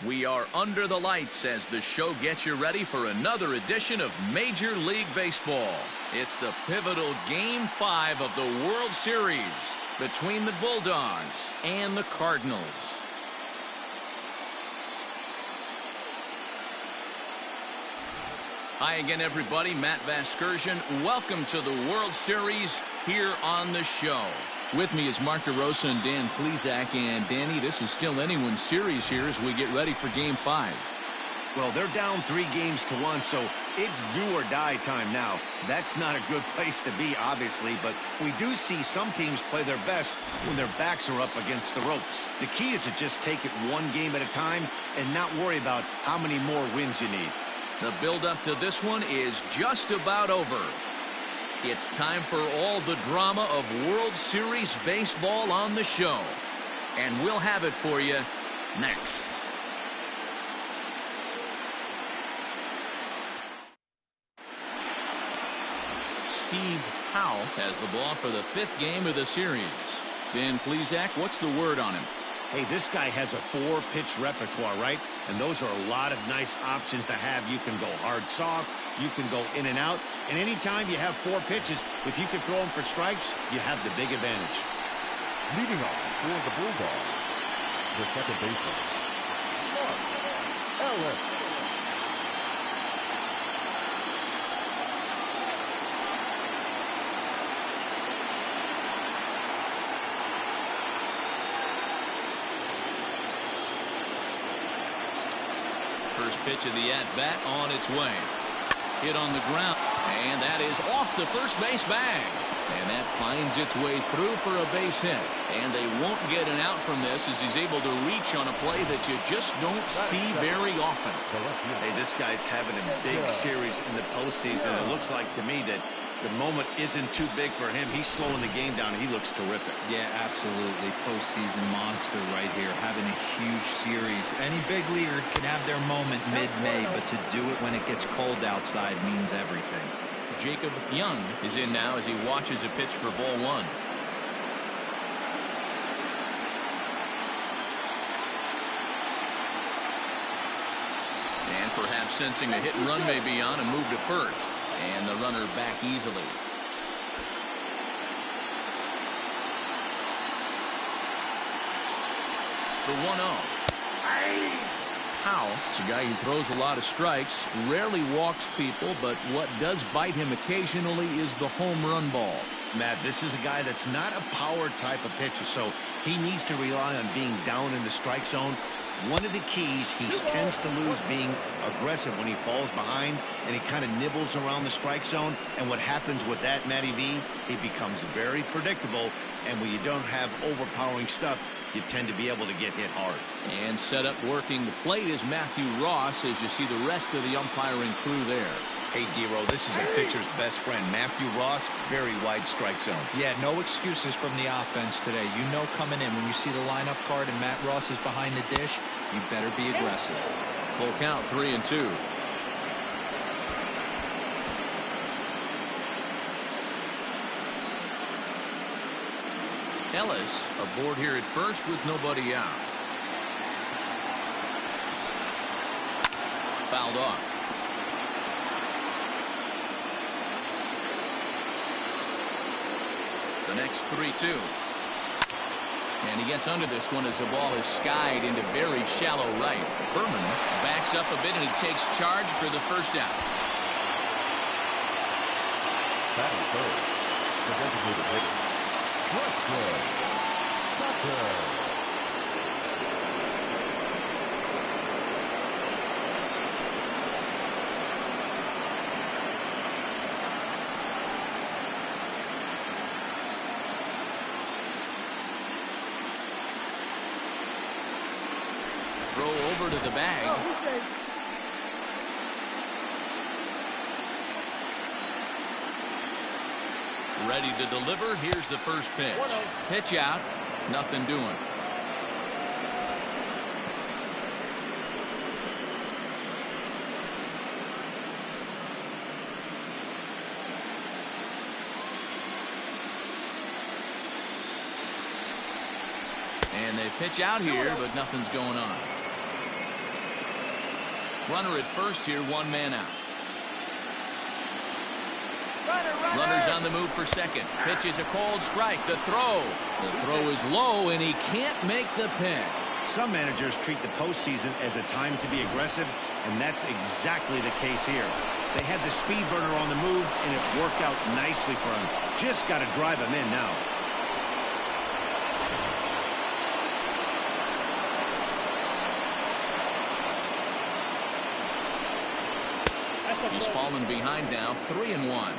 We are under the lights as the show gets you ready for another edition of Major League Baseball. It's the pivotal Game 5 of the World Series between the Bulldogs and the Cardinals. Hi again, everybody. Matt Vasgersian. Welcome to the World Series here on the show. With me is Mark DeRosa and Dan Plesac. And Danny, this is still anyone's series here as we get ready for Game 5. Well, they're down 3-1, so it's do or die time now. That's not a good place to be, obviously, but we do see some teams play their best when their backs are up against the ropes. The key is to just take it one game at a time and not worry about how many more wins you need. The build-up to this one is just about over. It's time for all the drama of World Series baseball on the show. And we'll have it for you next. Steve Howe has the ball for the 5th game of the series. Dan Plesac, what's the word on him? Hey, this guy has a 4-pitch repertoire, right? And those are a lot of nice options to have. You can go hard soft, you can go in and out, and anytime you have 4 pitches, if you can throw them for strikes, you have the big advantage. Leading off for the Bulldogs, the second baseman, Mark Ellis. First pitch of the at-bat on its way. Hit on the ground, and that is off the first base bag. And that finds its way through for a base hit. And they won't get an out from this as he's able to reach on a play that you just don't see very often. Hey, this guy's having a big series in the postseason. It looks like to me that the moment isn't too big for him. He's slowing the game down. He looks terrific. Yeah, absolutely. Postseason monster right here, having a huge series. Any big leaguer can have their moment mid-May, but to do it when it gets cold outside means everything. Jacob Young is in now as he watches a pitch for ball 1. And perhaps sensing a hit and run may be on, a move to first. And the runner back easily. The 1-0. Howe is a guy who throws a lot of strikes, rarely walks people, but what does bite him occasionally is the home run ball. Matt, this is a guy that's not a power type of pitcher, so he needs to rely on being down in the strike zone. One of the keys, he tends to lose being aggressive when he falls behind, and he kind of nibbles around the strike zone. And what happens with that, Matty V, he becomes very predictable, and when you don't have overpowering stuff, you tend to be able to get hit hard. And set up working the plate is Matthew Ross as you see the rest of the umpiring crew there. Hey, D-Row, this is a pitcher's best friend. Matthew Ross, very wide strike zone. Yeah, no excuses from the offense today. You know coming in when you see the lineup card and Matt Ross is behind the dish, you better be aggressive. Full count, 3-2. Ellis aboard here at first with nobody out. Fouled off. The next 3-2. And he gets under this one as the ball is skied into very shallow right. Berman backs up a bit and he takes charge for the first out. Batting third, the designated hitter, Tucker. Throw over to the bag. Ready to deliver. Here's the first pitch. Pitch out. Nothing doing. And they pitch out here, but nothing's going on. Runner at first here, one man out. Runner's on the move for second. Pitch is a called strike. The throw. The throw is low, and he can't make the pick. Some managers treat the postseason as a time to be aggressive, and that's exactly the case here. They had the speed burner on the move, and it worked out nicely for him. Just got to drive him in now. He's fallen behind now, 3-1.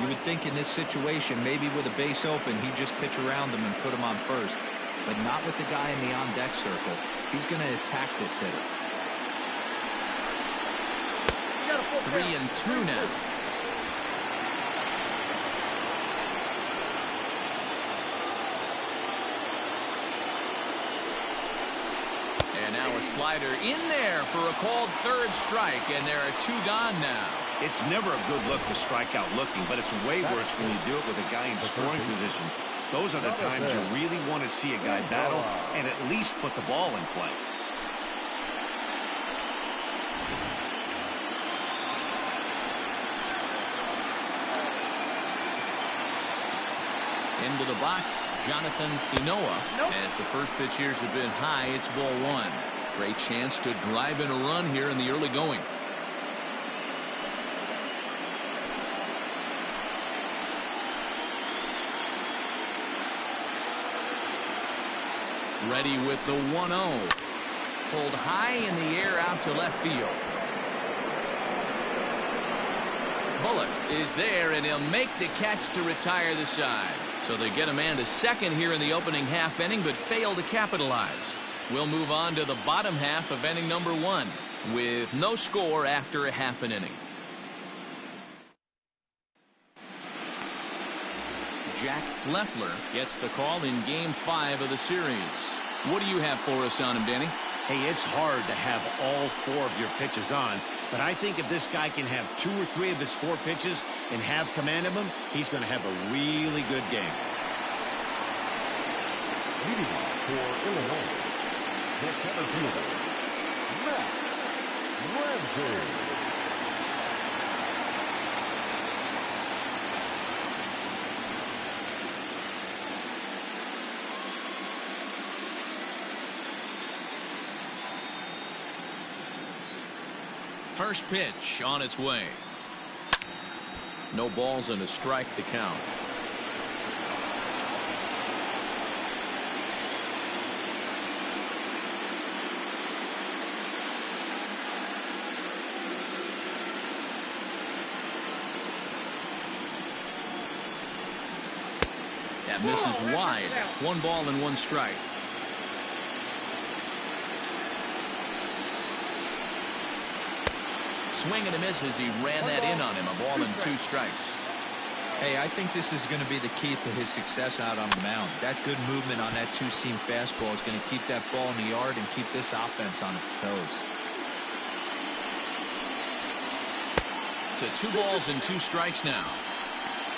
You would think in this situation, maybe with a base open, he'd just pitch around him and put him on first. But not with the guy in the on-deck circle. He's going to attack this hitter. 3-2 now. And now a slider in there for a called third strike, and there are two gone now. It's never a good look to strike out looking, but it's way worse when you do it with a guy in scoring position. Those are the times you really want to see a guy battle and at least put the ball in play. Into the box, Jonathan Inoa. As the first pitch here has been high, it's ball one. Great chance to drive in a run here in the early going. Ready with the 1-0. Pulled high in the air out to left field. Bullock is there, and he'll make the catch to retire the side. So they get a man to second here in the opening half inning, but fail to capitalize. We'll move on to the bottom half of inning number one with no score after a half an inning. Jack Leffler gets the call in Game 5 of the series. What do you have for us on him, Danny? Hey, it's hard to have all four of your pitches on, but I think if this guy can have 2 or 3 of his 4 pitches and have command of them, he's going to have a really good game. Leading off for Illinois, the center fielder, Matt Ramsey. First pitch on its way. No balls and a strike to count. That misses wide. 1 ball and 1 strike. Swing and a miss as he ran that in on him. A ball and 2 strikes. Hey, I think this is going to be the key to his success out on the mound. That good movement on that 2-seam fastball is going to keep that ball in the yard and keep this offense on its toes. To 2 balls and 2 strikes now.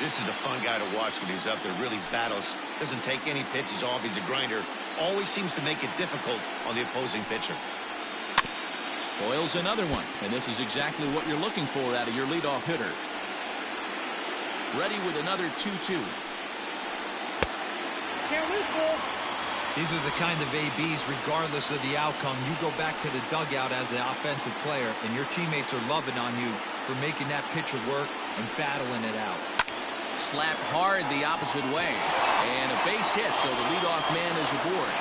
This is a fun guy to watch when he's up there. Really battles. Doesn't take any pitches off. He's a grinder. Always seems to make it difficult on the opposing pitcher. Spoils another one, and this is exactly what you're looking for out of your leadoff hitter. Ready with another 2-2. These are the kind of ABs, regardless of the outcome. You go back to the dugout as an offensive player, and your teammates are loving on you for making that pitcher work and battling it out. Slapped hard the opposite way, and a base hit, so the leadoff man is aboard.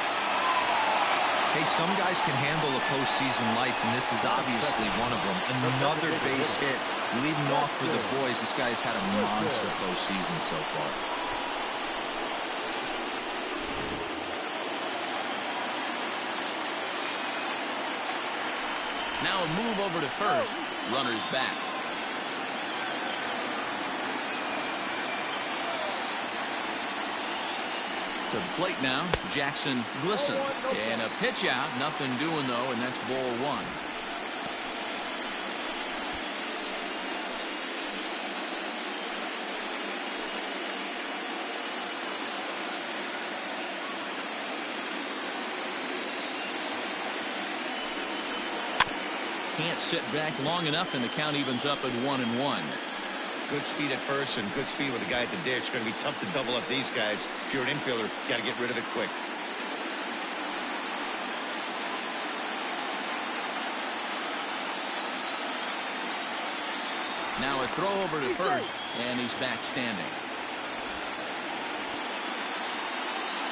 Hey, some guys can handle the postseason lights, and this is obviously one of them. Another base hit, leading off for the boys. This guy's had a monster postseason so far. Now a move over to first. Runner's back. To the plate now, Jackson Glisson. And a pitch out, nothing doing though, and that's ball 1. can't sit back long enough, and the count evens up at 1-1. Good speed at first and good speed with the guy at the dish. It's going to be tough to double up these guys. If you're an infielder, got to get rid of it quick. Now a throw over to first, and he's back standing.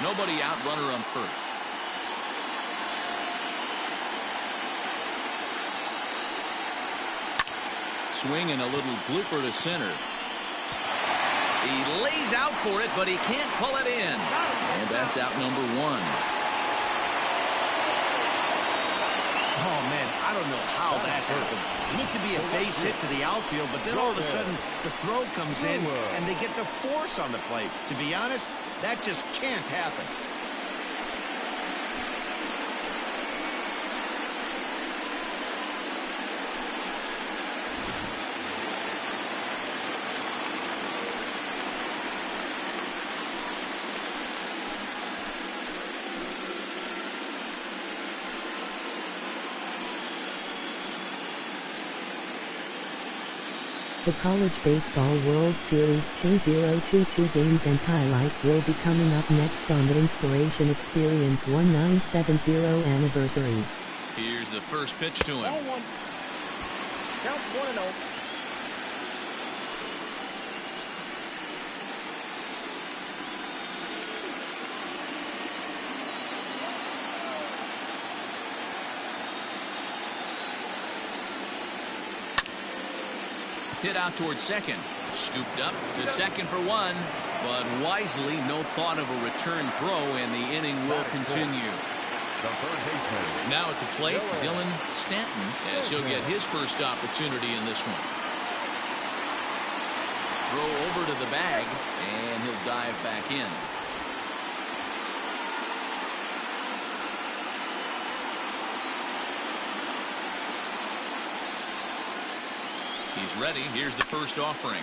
Nobody out, runner on first. Swing and a little blooper to center. He lays out for it, but he can't pull it in. And that's out number 1. Oh, man, I don't know how that happened. It looked to be a base hit to the outfield, but then all of a sudden the throw comes in and they get the force on the plate. To be honest, that just can't happen. The College Baseball World Series 2022 games and highlights will be coming up next on the Inspiration Experience 1970 anniversary. Here's the first pitch to him. Ball 1. Count 1-0. Hit out towards second. Scooped up to second for 1. But wisely, no thought of a return throw, and the inning will continue. The third baseman. Now at the plate, Dylan Stanton, as he'll get his first opportunity in this one. Throw over to the bag, and he'll dive back in. He's ready. Here's the first offering.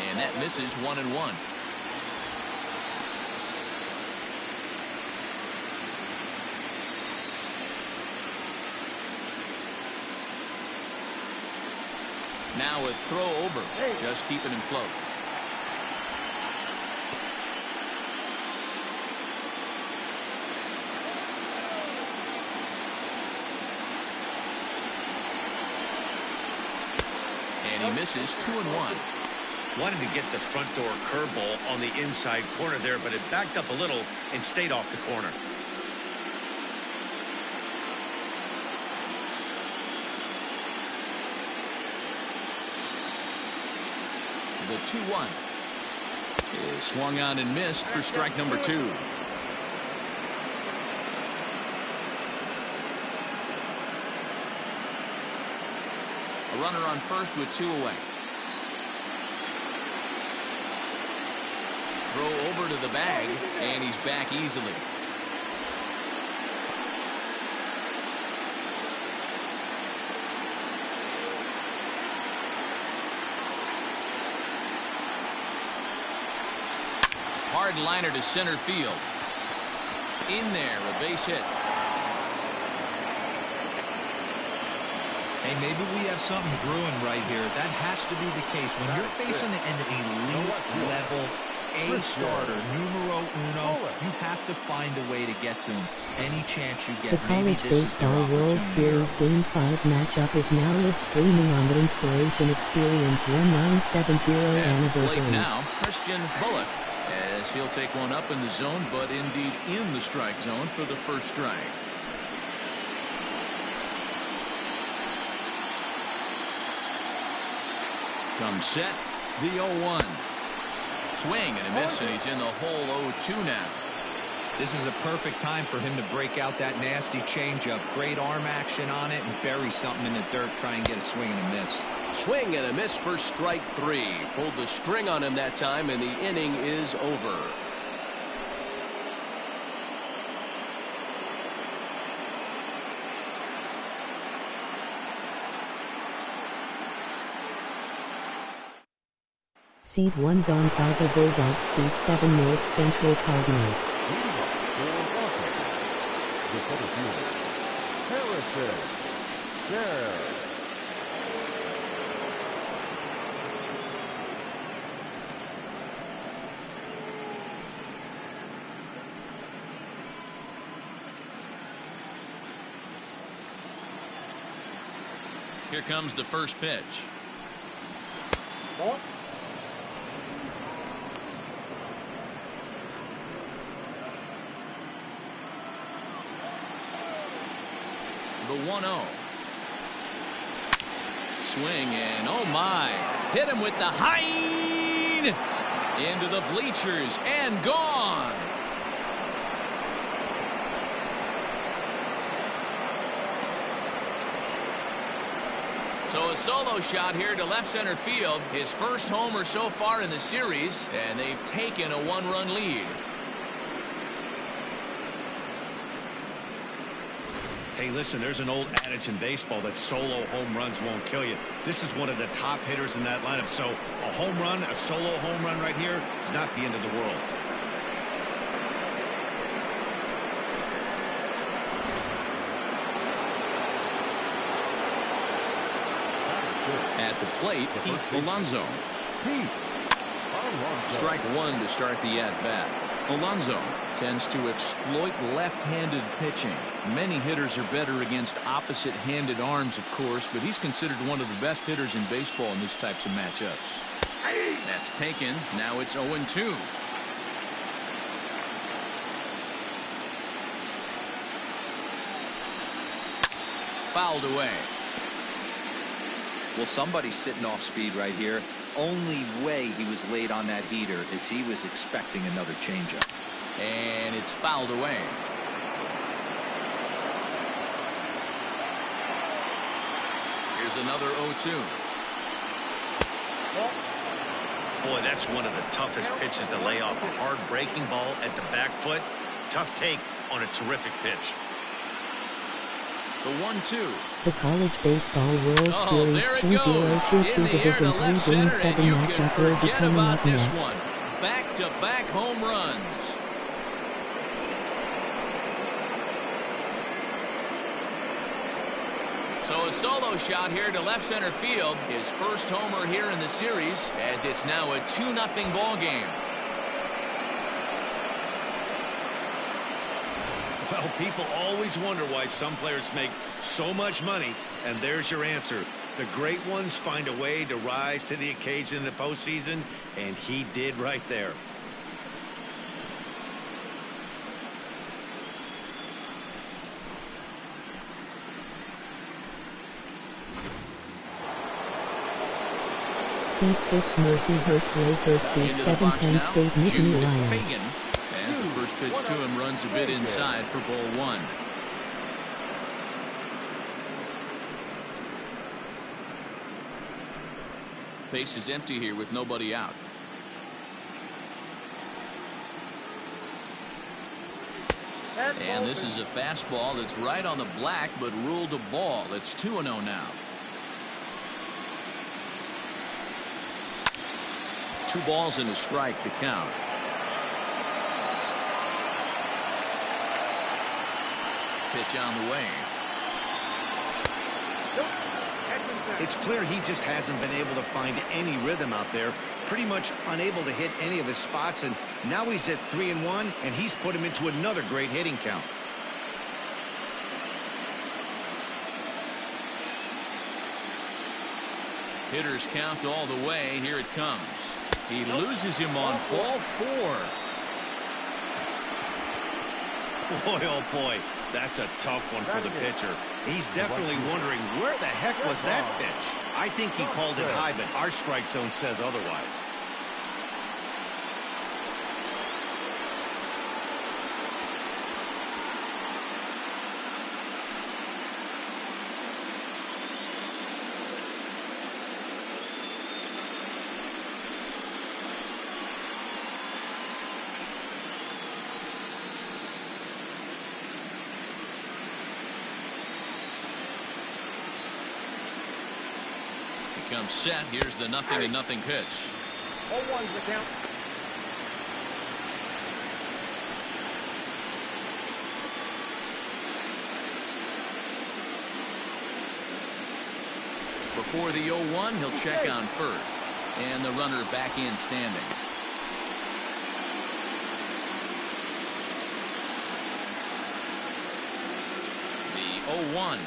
And that misses 1-1. Now a throw over. Just keeping him close. And he misses 2-1. Wanted to get the front door curveball on the inside corner there, but it backed up a little and stayed off the corner. The 2-1 is swung on and missed for strike number 2. A runner on first with 2 away. Throw over to the bag, and he's back easily. Hard liner to center field. In there, a base hit. Hey, maybe we have something brewing right here. That has to be the case. When you're facing an elite level A starter, numero uno, you have to find a way to get to him. Any chance you get. The College Baseball World Series Game 5 matchup is now live streaming on the Inspiration Experience 1970 anniversary. Now, Christian Bullock, as he'll take one up in the zone, but indeed in the strike zone for the first strike. Comes set, the 0-1. Swing and a miss, and he's in the hole 0-2 now. This is a perfect time for him to break out that nasty changeup. Great arm action on it and bury something in the dirt. Try and get a swing and a miss. Swing and a miss for strike 3. Pulled the string on him that time, and the inning is over. Seed 1 Gonzaga Bulldogs, Seed 7 North Central Cardinals. Leading off for Gonzaga, the center fielder, Harrison. There. Here comes the first pitch. The 1-0. Swing and oh my. Hit him with the high into the bleachers and gone. So a solo shot here to left center field. His first homer so far in the series, and they've taken a one-run lead. Hey, listen, there's an old adage in baseball that solo home runs won't kill you. This is one of the top hitters in that lineup. So a home run, a solo home run right here is not the end of the world. At the plate, Pete Alonso. Strike one to start the at-bat. Alonso tends to exploit left-handed pitching. Many hitters are better against opposite-handed arms, of course, but he's considered one of the best hitters in baseball in these types of matchups. That's taken. Now it's 0-2. Fouled away. Well, somebody's sitting off speed right here. Only way he was late on that heater is he was expecting another changeup. And it's fouled away. Here's another 0-2. Boy, that's one of the toughest pitches to lay off. A hard breaking ball at the back foot. Tough take on a terrific pitch. The 1-2. The College Baseball World Series there it 2022 goes. Division 3 Game 7 matchup will be coming up next. Back-to-back home runs. So a solo shot here to left center field. His first homer here in the series, as it's now a 2-0 ball game. Well, people always wonder why some players make so much money, and there's your answer. The great ones find a way to rise to the occasion in the postseason, and he did right there. Seed 6 Mercyhurst Lakers, Seed 7 Penn State Nittany Lions. As the first pitch to him runs a bit inside for ball one. Base is empty here with nobody out. And this is a fastball that's right on the black but ruled a ball. It's 2-0 now. 2 balls and a strike to count. Pitch on the way. It's clear he just hasn't been able to find any rhythm out there. Pretty much unable to hit any of his spots, and now he's at 3-1, and he's put him into another great hitting count. Hitters count all the way. Here it comes. He loses him on ball 4. Boy, oh boy, that's a tough one for the pitcher. He's definitely wondering, where the heck was that pitch? I think he called it high, but our strike zone says otherwise. Comes set. Here's the 0-0 pitch. 0-1's the count. Before the 0-1, he'll check on first. And the runner back in standing. The 0-1.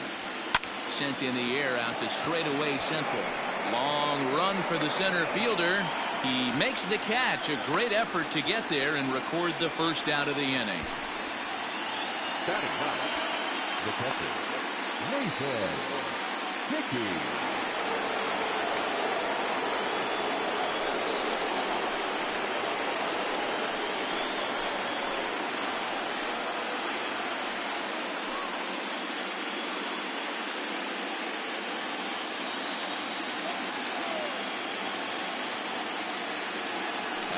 Sent in the air out to straightaway central. Long run for the center fielder. He makes the catch. A great effort to get there and record the first out of the inning. Batting ninth, the catcher, Nathan Hickey.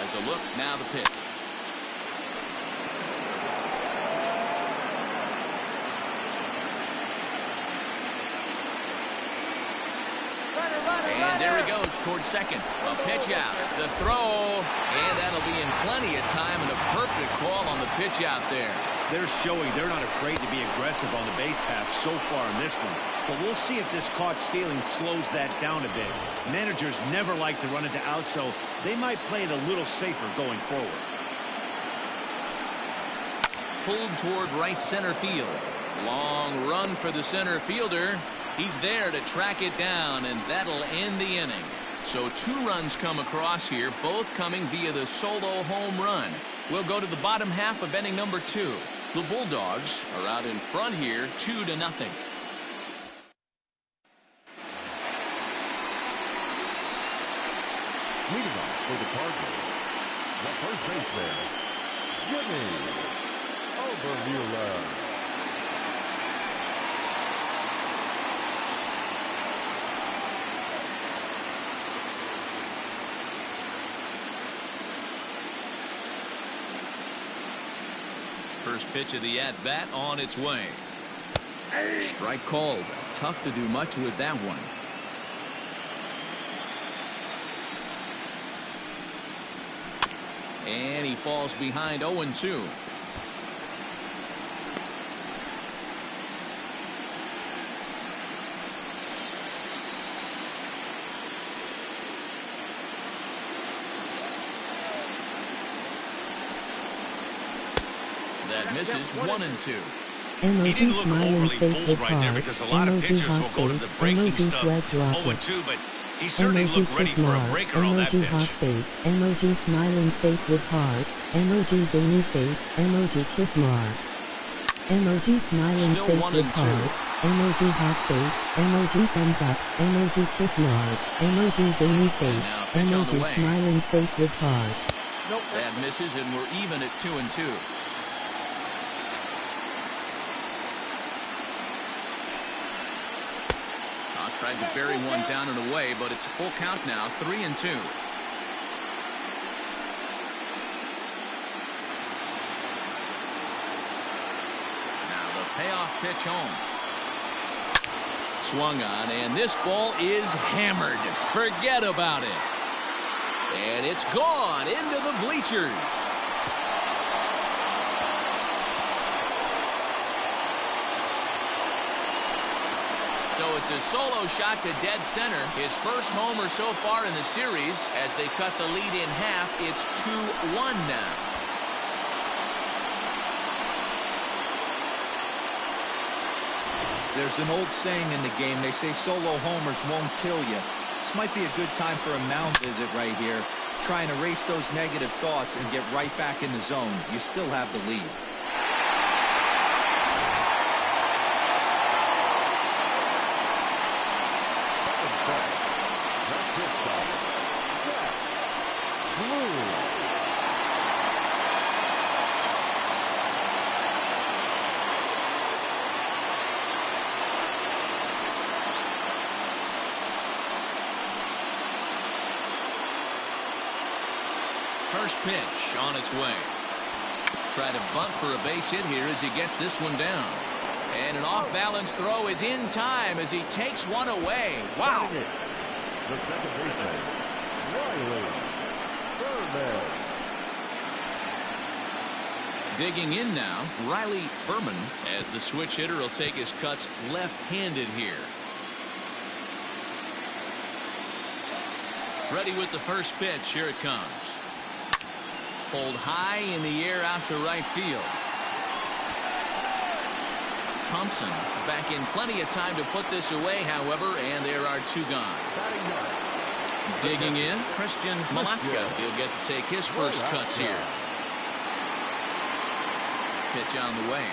As a look, now the pitch. And there he goes towards second. A pitch out. The throw. And that'll be in plenty of time and a perfect call on the pitch out there. They're showing they're not afraid to be aggressive on the base path so far in this one. But we'll see if this caught stealing slows that down a bit. Managers never like to run into out, so they might play it a little safer going forward. Pulled toward right center field. Long run for the center fielder. He's there to track it down, and that'll end the inning. So 2 runs come across here, both coming via the solo home run. We'll go to the bottom half of inning number 2. The Bulldogs are out in front here, 2-0. Leading off for the Cardinals, the first baseman, Jimmy Overmuller. First pitch of the at-bat on its way. Strike called. Tough to do much with that one. And he falls behind 0-2. That misses 1-2. Emoji smiling face with hearts. Emoji hot face. Emoji sweat droplets. He certainly Emoji looked ready kiss for a mark. breaker on that Emoji pitch. hot face. Emoji smiling face with hearts. Emoji zany face. Emoji kiss mark. Emoji smiling Still face 1 with and 2. hearts. Emoji hot face. Emoji thumbs up. Emoji kiss mark. Emoji zany face. Now pitch on the Emoji way. smiling face with hearts. That misses, and we're even at 2-2. Tried to bury one down and away, but it's a full count now, 3-2. Now the payoff pitch home. Swung on, and this ball is hammered. Forget about it. And it's gone into the bleachers. So it's a solo shot to dead center. His first homer so far in the series. As they cut the lead in half, it's 2-1 now. There's an old saying in the game. They say solo homers won't kill you. This might be a good time for a mound visit right here. Try and erase those negative thoughts and get right back in the zone. You still have the lead. First pitch on its way. Try to bunt for a base hit here as he gets this one down. And an off-balance throw is in time as he takes one away. Wow. The second baseman, Riley Digging in now, Riley Berman, as the switch hitter will take his cuts left-handed here. Ready with the first pitch. Here it comes. Pulled high in the air out to right field. Thompson is back in plenty of time to put this away, however, and there are two gone. Digging in, Christian Malaska. He'll get to take his first cuts here. Pitch on the way.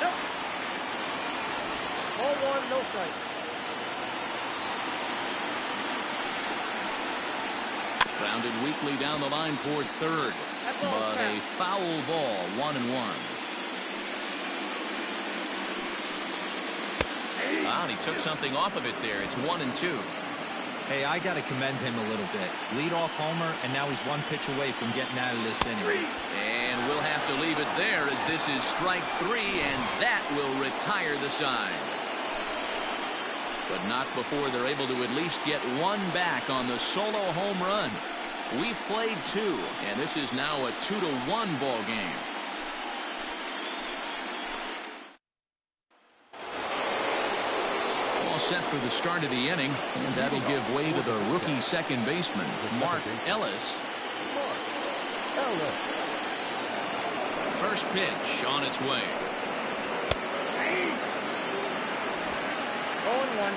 Nope. Ball one, no strike. Grounded weakly down the line toward third. But a foul ball, 1-1. Wow, he took something off of it there. It's 1-2. Hey, I got to commend him a little bit. Leadoff homer, and now he's one pitch away from getting out of this inning. And we'll have to leave it there as this is strike three, and that will retire the side. But not before they're able to at least get one back on the solo home run. We've played two, and this is now a 2-1 ball game. All set for the start of the inning, and that'll give way to the rookie second baseman, Mark Ellis. First pitch on its way. 0-1.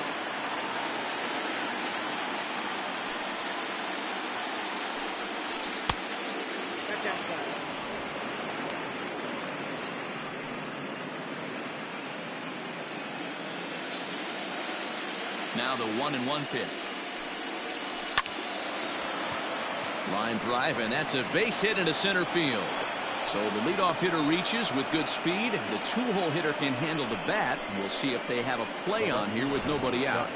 Now the 1-1 pitch. Line drive, and that's a base hit into center field. So the leadoff hitter reaches with good speed. The two-hole hitter can handle the bat. We'll see if they have a play on here with nobody out.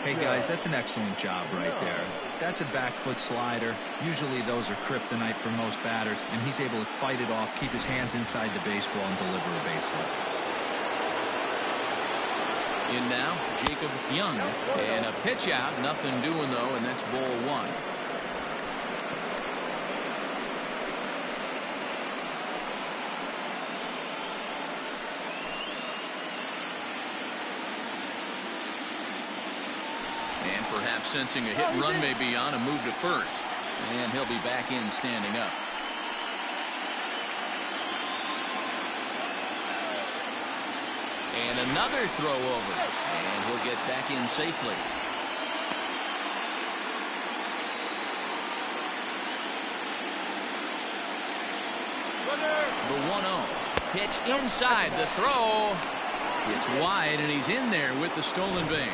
Hey, guys, that's an excellent job right there. That's a back foot slider. Usually those are kryptonite for most batters, and he's able to fight it off, keep his hands inside the baseball, and deliver a base hit. In now, Jacob Young. And a pitch out. Nothing doing, though, and that's ball one. And perhaps sensing a hit and run may be on, a move to first. And he'll be back in standing up. And another throw over. And he'll get back in safely. The 1-0. Pitch inside. The throw. It's wide, and he's in there with the stolen base.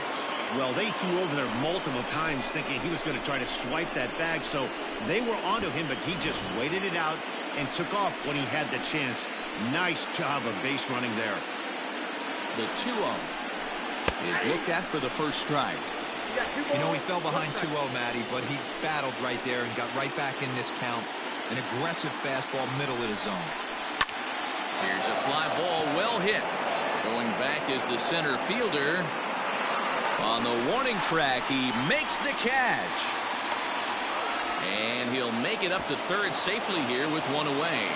Well, they threw over there multiple times thinking he was going to try to swipe that bag, so they were onto him, but he just waited it out and took off when he had the chance. Nice job of base running there. The 2-0 is looked at for the first strike. You know, he fell behind 2-0, Matty, but he battled right there and got right back in this count. An aggressive fastball middle of the zone. Here's a fly ball, well hit. Going back is the center fielder. On the warning track, he makes the catch. And he'll make it up to third safely here with one away.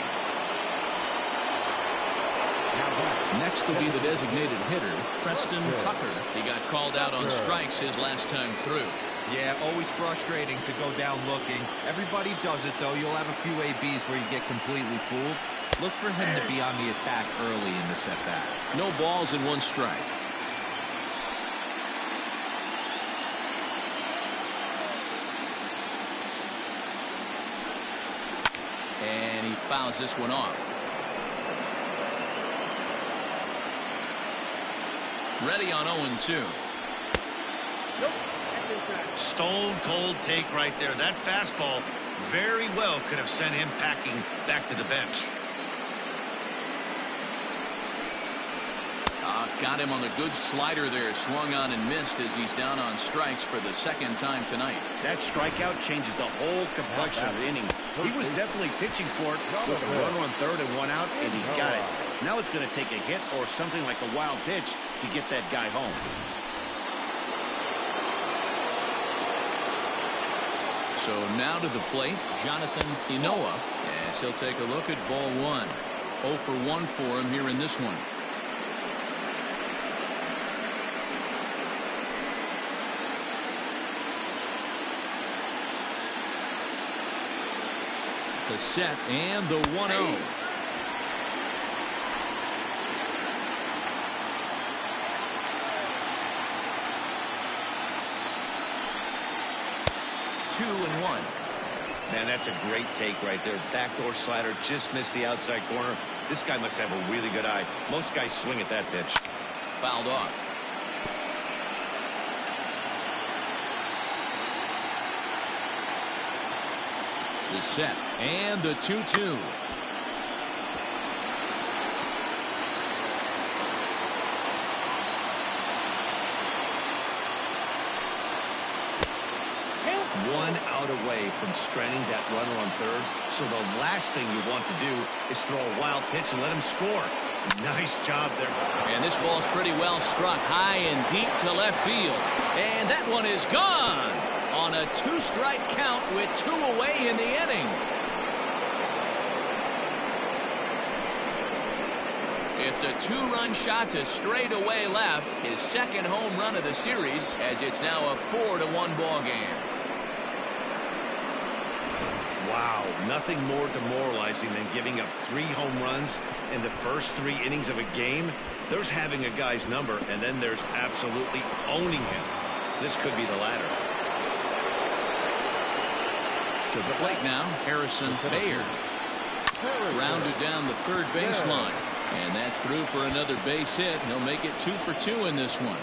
Next will be the designated hitter, Preston Tucker. He got called out on strikes his last time through. Yeah, always frustrating to go down looking. Everybody does it, though. You'll have a few ABs where you get completely fooled. Look for him to be on the attack early in the at-bat. No balls and one strike. And he fouls this one off. Ready on 0-2. Stone cold take right there. That fastball very well could have sent him packing back to the bench. Got him on the good slider there. Swung on and missed as he's down on strikes for the second time tonight. That strikeout changes the whole complexion of the inning. He was definitely pitching for it with a runner on third and one out, and he got it. Now it's going to take a hit or something like a wild pitch to get that guy home. So now to the plate, Jonathan Inoa, as he'll take a look at ball one. 0 for 1 for him here in this one. The set and the 1-0. Two and 1. Man, that's a great take right there. Backdoor slider just missed the outside corner. This guy must have a really good eye. Most guys swing at that pitch. Fouled off. The set and the 2-2. One out away from stranding that runner on third. So the last thing you want to do is throw a wild pitch and let him score. Nice job there. And this ball's pretty well struck high and deep to left field. And that one is gone on a 2-strike count with 2 away in the inning. It's a 2-run shot to straightaway left. His second home run of the series, as it's now a 4-1 ball game. Wow, nothing more demoralizing than giving up 3 home runs in the first 3 innings of a game. There's having a guy's number, and then there's absolutely owning him. This could be the latter. To the plate now, Harrison Baird. Rounded down the third baseline. And that's through for another base hit. He'll make it 2 for 2 in this one.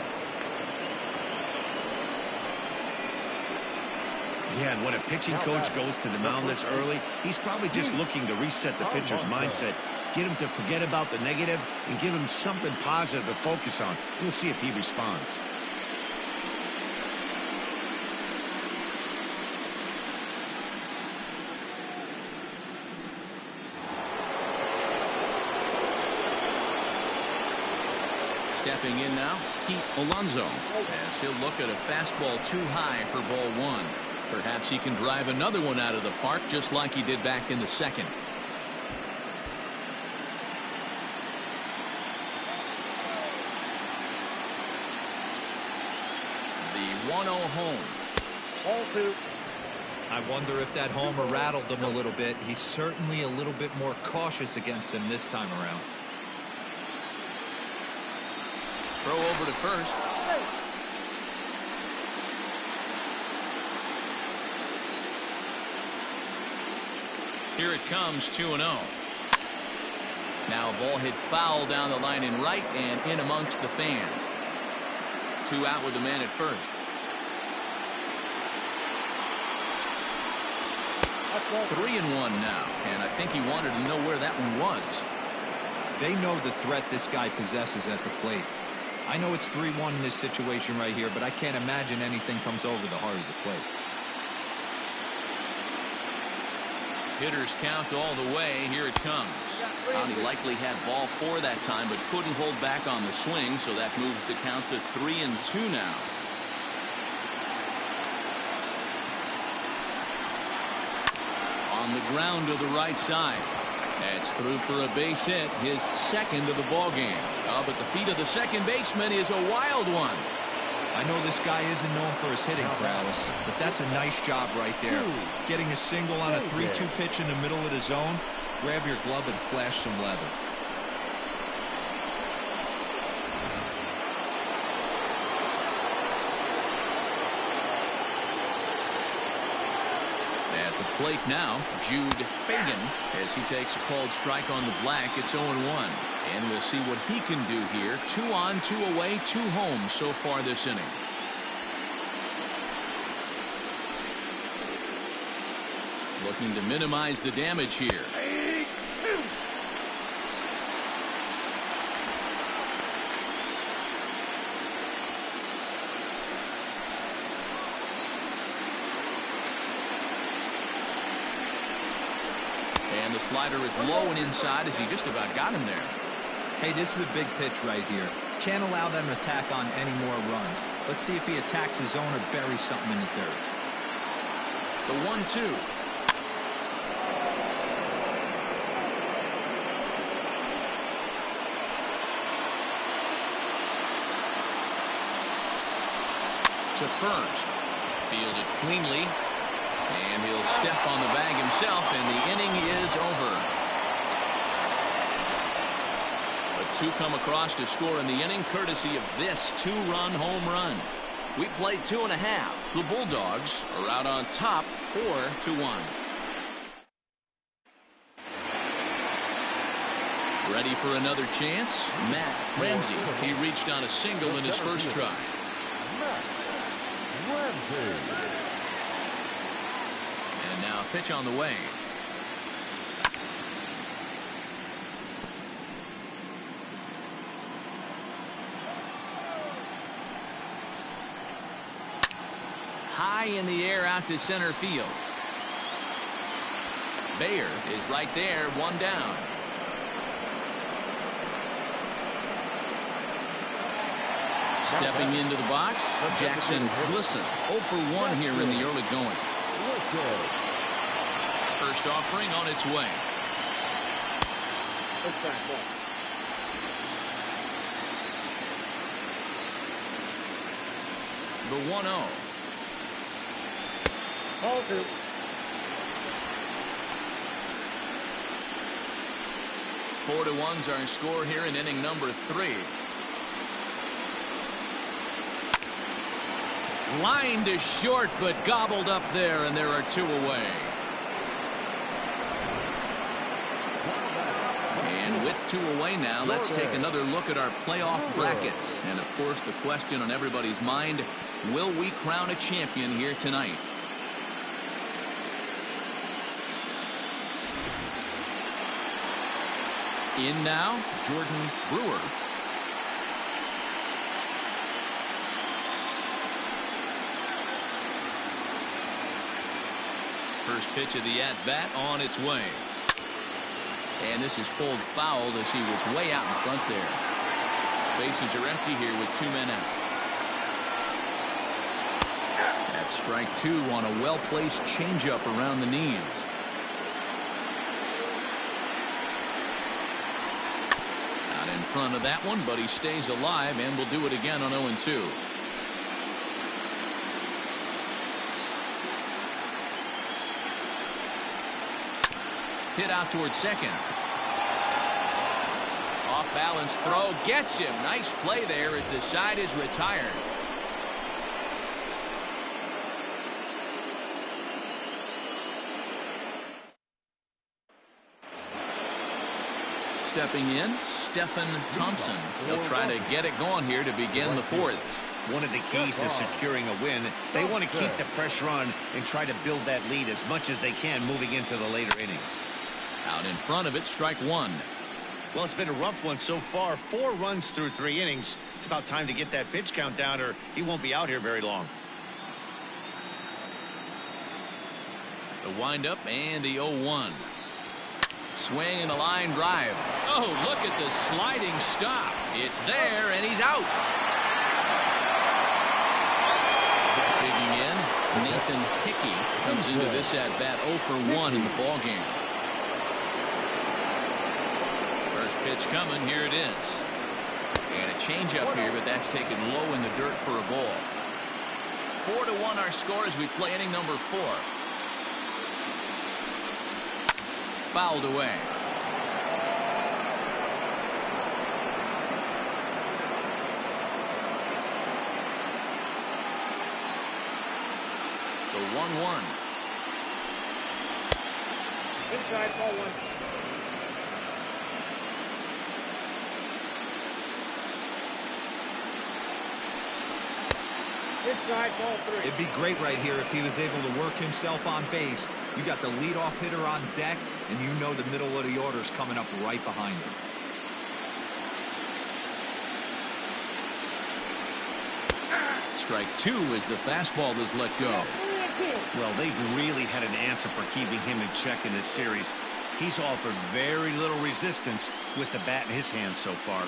Yeah, and when a pitching coach goes to the mound this early, he's probably just looking to reset the pitcher's mindset, get him to forget about the negative, and give him something positive to focus on. We'll see if he responds. Stepping in now, Pete Alonso, as he'll look at a fastball too high for ball one. Perhaps he can drive another one out of the park just like he did back in the second. The 1-0 home. Ball 2. I wonder if that homer rattled him a little bit. He's certainly a little bit more cautious against him this time around. Throw over to first. Here it comes, 2-0. Now a ball hit foul down the line in right and in amongst the fans. 2 out with the man at first. That's 3-1 now, and I think he wanted to know where that one was. They know the threat this guy possesses at the plate. I know it's 3-1 in this situation right here, but I can't imagine anything comes over the heart of the plate. Hitters count all the way. Here it comes. He likely had ball 4 that time, but couldn't hold back on the swing, so that moves the count to 3-2 now. On the ground to the right side. That's through for a base hit, his second of the ball game. But the feet of the second baseman is a wild one. I know this guy isn't known for his hitting prowess, but that's a nice job right there. Getting a single on a 3-2 pitch in the middle of the zone. Grab your glove and flash some leather. At the plate now, Jude Fagan, as he takes a called strike on the black. It's 0-1. And we'll see what he can do here. 2 on, 2 away, 2 home so far this inning. Looking to minimize the damage here. And the slider is low and inside as he just about got him there. Hey, this is a big pitch right here. Can't allow them to tack on any more runs. Let's see if he attacks his zone or buries something in the dirt. The 1-2. To first. Fielded cleanly. And he'll step on the bag himself, and the inning is over. A 2 come across to score in the inning, courtesy of this 2-run home run. We played 2.5. The Bulldogs are out on top 4-1. Ready for another chance? Matt Ramsey. He reached on a single in his first try. And now pitch on the way. High in the air out to center field. Bayer is right there, 1 down. Stepping into the box, Jackson Glisson. 0 for 1 here in the early going. First offering on its way. The 1-0. 4-1's our score here in inning number 3. Line to short, but gobbled up there, and there are 2 away. And with 2 away now, let's take another look at our playoff brackets. And of course, the question on everybody's mind, will we crown a champion here tonight? In now, Jordan Brewer. First pitch of the at-bat on its way. And this is pulled foul as he was way out in front there. Bases are empty here with 2 men out. That's strike 2 on a well-placed changeup around the knees. Out in front of that one, but he stays alive and will do it again on 0-2. Hit out towards second. Off balance throw gets him. Nice play there as the side is retired. Stepping in, Stephen Thompson. He'll try to get it going here to begin the 4th. One of the keys to securing a win, they want to keep the pressure on and try to build that lead as much as they can moving into the later innings. Out in front of it, strike 1. Well, it's been a rough one so far. 4 runs through 3 innings. It's about time to get that pitch count down, or he won't be out here very long. The windup and the 0-1. Swing and a line drive. Oh, look at the sliding stop. It's there, and he's out. Digging in, Nathan Hickey comes into this at-bat 0 for 1 in the ballgame. First pitch coming, here it is. And a changeup here, but that's taken low in the dirt for a ball. 4-1 our score as we play inning number 4. Fouled away. The 1-1. Inside, ball 1. Inside, ball 3. It'd be great right here if he was able to work himself on base. You got the leadoff hitter on deck, and you know the middle of the order's coming up right behind him. Strike 2 as the fastball is let go. Well, they've really had an answer for keeping him in check in this series. He's offered very little resistance with the bat in his hand so far.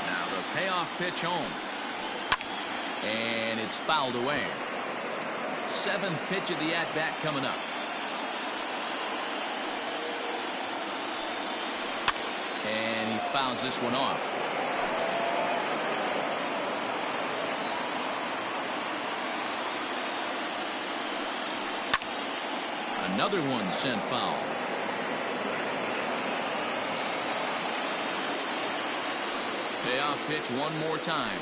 Now the payoff pitch home. And it's fouled away. 7th pitch of the at-bat coming up. And he fouls this one off. Another one sent foul. Payoff pitch one more time.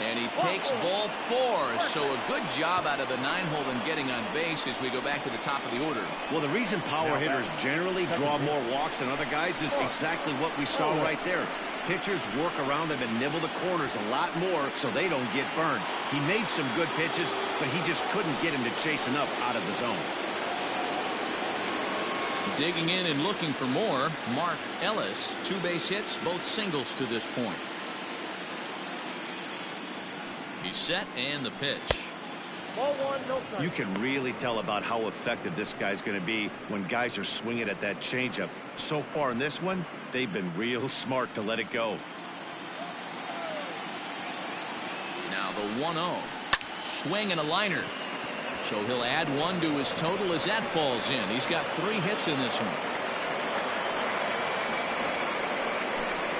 And he takes ball 4. So a good job out of the 9-hole in getting on base as we go back to the top of the order. Well, the reason power hitters generally draw more walks than other guys is exactly what we saw right there. Pitchers work around them and nibble the corners a lot more so they don't get burned. He made some good pitches, but he just couldn't get him to chase enough out of the zone. Digging in and looking for more, Mark Ellis. 2 base hits, both singles to this point. He's set and the pitch. Ball 1, no strike. You can really tell about how effective this guy's going to be when guys are swinging at that changeup. So far in this one, they've been real smart to let it go. Now the 1-0. Swing and a liner. So he'll add 1 to his total as that falls in. He's got 3 hits in this one.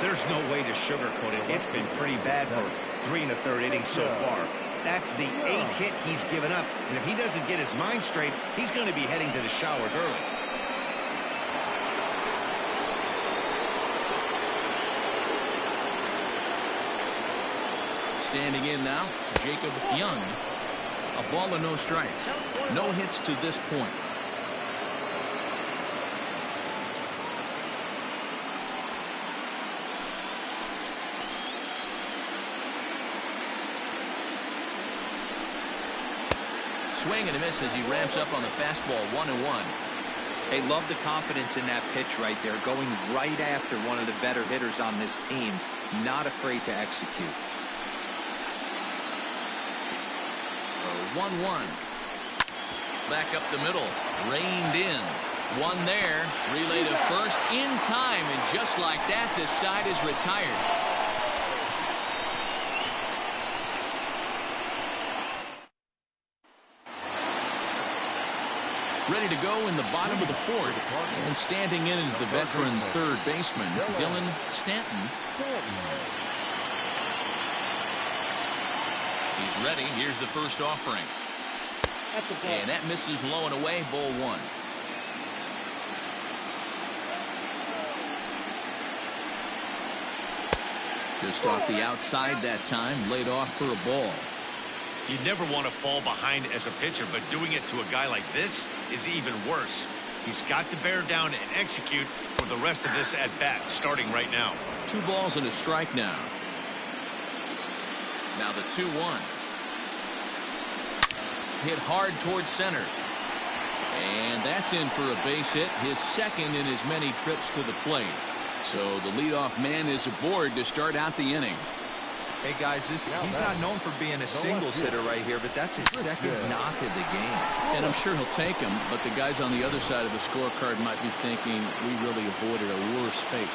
There's no way to sugarcoat it. It's been pretty bad for 3 1/3 innings so far. That's the 8th hit he's given up. And if he doesn't get his mind straight, he's going to be heading to the showers early. Standing in now, Jacob Young. A ball and no strikes. No hits to this point. Swing and a miss as he ramps up on the fastball. 1-1. Hey, love the confidence in that pitch right there. Going right after one of the better hitters on this team. Not afraid to execute. 1-1. Back up the middle. Reined in. 1 there. Relay to first in time. And just like that, this side is retired. Ready to go in the bottom of the 4th. And standing in is the veteran 3rd baseman, Dylan Stanton. He's ready. Here's the first offering. And that misses low and away. Ball 1. Just off the outside that time. Laid off for a ball. You never want to fall behind as a pitcher, but doing it to a guy like this is even worse. He's got to bear down and execute for the rest of this at-bat, starting right now. 2 balls and a strike now. Now the 2-1. Hit hard towards center. And that's in for a base hit, his 2nd in as many trips to the plate. So the leadoff man is aboard to start out the inning. Hey, guys, he's not known for being a singles hitter right here, but that's his 2nd knock of the game. And I'm sure he'll take him, but the guys on the other side of the scorecard might be thinking we really avoided a worse fate.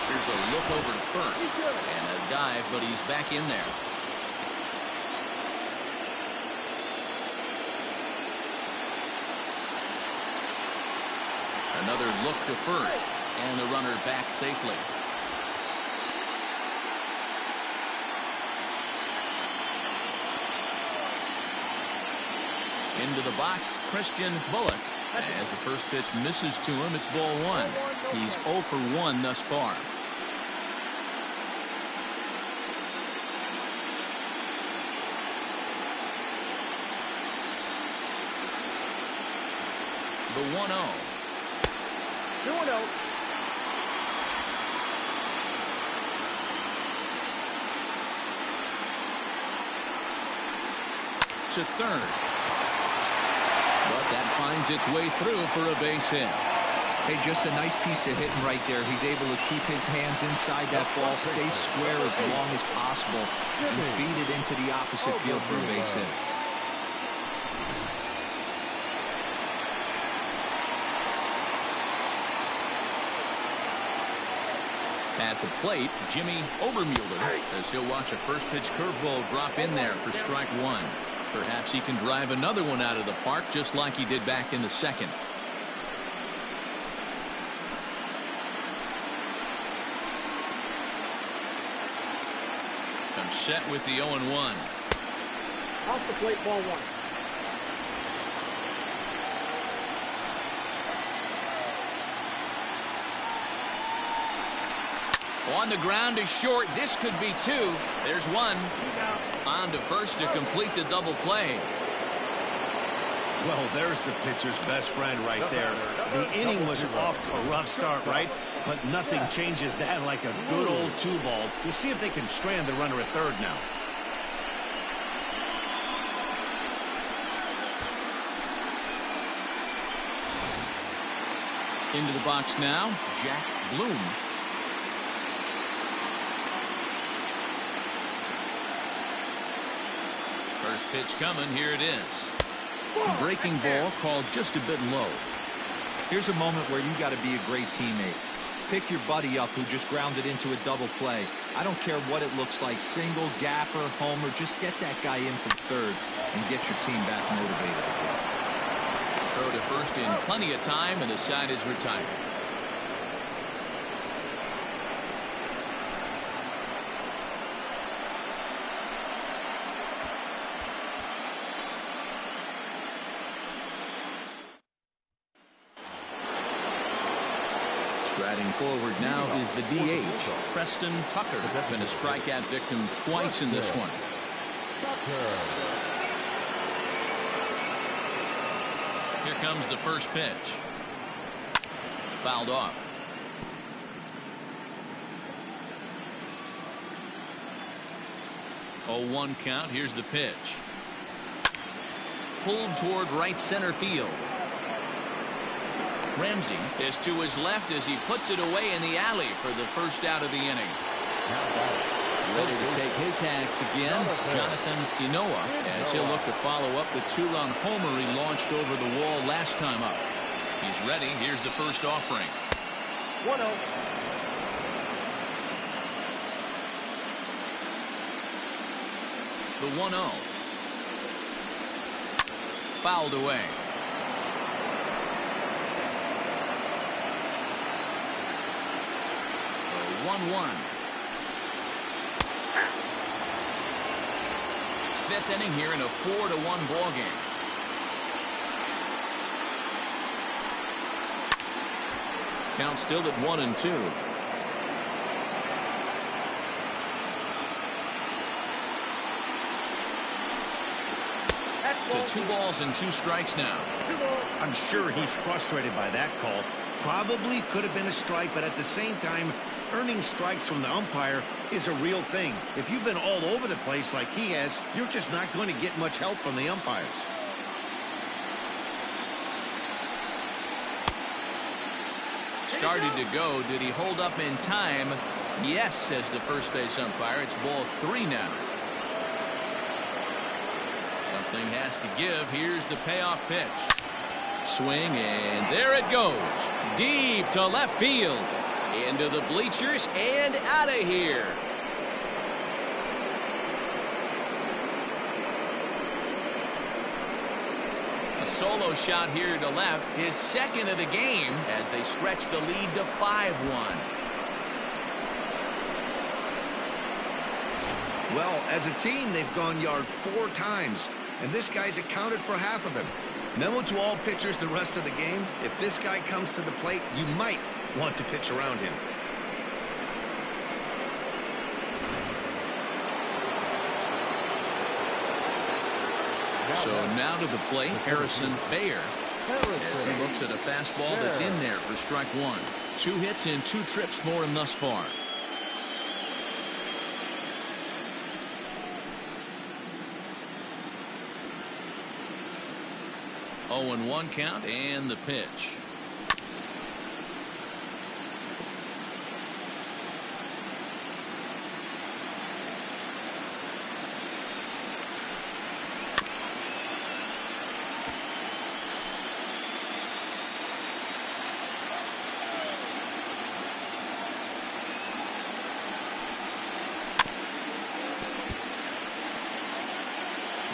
Here's a look over to first and a dive, but he's back in there. Another look to first, and the runner back safely. Into the box, Christian Bullock. As the first pitch misses to him, it's ball 1. He's 0 for 1 thus far. The 1-0. 2-0. To third. But that finds its way through for a base hit. Hey, just a nice piece of hitting right there. He's able to keep his hands inside that ball, stay square as long as possible, and feed it into the opposite field for a base hit. At the plate, Jimmy Obermueller, as he'll watch a first pitch curveball drop in there for strike one. Perhaps he can drive another one out of the park just like he did back in the second. Comes set with the 0-1. Off the plate, ball one. On the ground is short. This could be two. There's one. On to first to complete the double play. Well, there's the pitcher's best friend right there. The inning was off to a rough start, right? But nothing changes that like a good old two-ball. We'll see if they can strand the runner at third now. Into the box now, Jack Bloom. First pitch coming. Here it is. Breaking ball called just a bit low. Here's a moment where you got to be a great teammate. Pick your buddy up who just grounded into a double play. I don't care what it looks like, single, gapper, homer, just get that guy in from third and get your team back motivated. Throw to first in plenty of time, and the side is retired. Striding forward now is the DH, Preston Tucker. Been a strikeout victim twice in this one. Here comes the first pitch. Fouled off. 0-1 count. Here's the pitch. Pulled toward right center field. Ramsey is to his left as he puts it away in the alley for the first out of the inning. Ready to take his hacks again, Jonathan Inoa, as he'll look to follow up the two-run homer he launched over the wall last time up. He's ready. Here's the first offering. 1-0. The 1-0. Fouled away. 1-1. Fifth inning here in a 4-1 ball game. Count still at 1-2. To 2 balls and 2 strikes now. I'm sure he's frustrated by that call. Probably could have been a strike, but at the same time, earning strikes from the umpire is a real thing. If you've been all over the place like he has, you're just not going to get much help from the umpires. Started to go. Did he hold up in time? Yes, says the first base umpire. It's ball 3 now. Something has to give. Here's the payoff pitch. Swing, and there it goes. Deep to left field. Into the bleachers and out of here. A solo shot here to left. His second of the game as they stretch the lead to 5-1. Well, as a team, they've gone yard 4 times, and this guy's accounted for half of them. Memo to all pitchers the rest of the game. If this guy comes to the plate, you might want to pitch around him. So now to the plate, Harrison Bayer, as he looks at a fastball that's in there for strike 1. 2 hits in 2 trips for him thus far. Oh, 0-1 count and the pitch.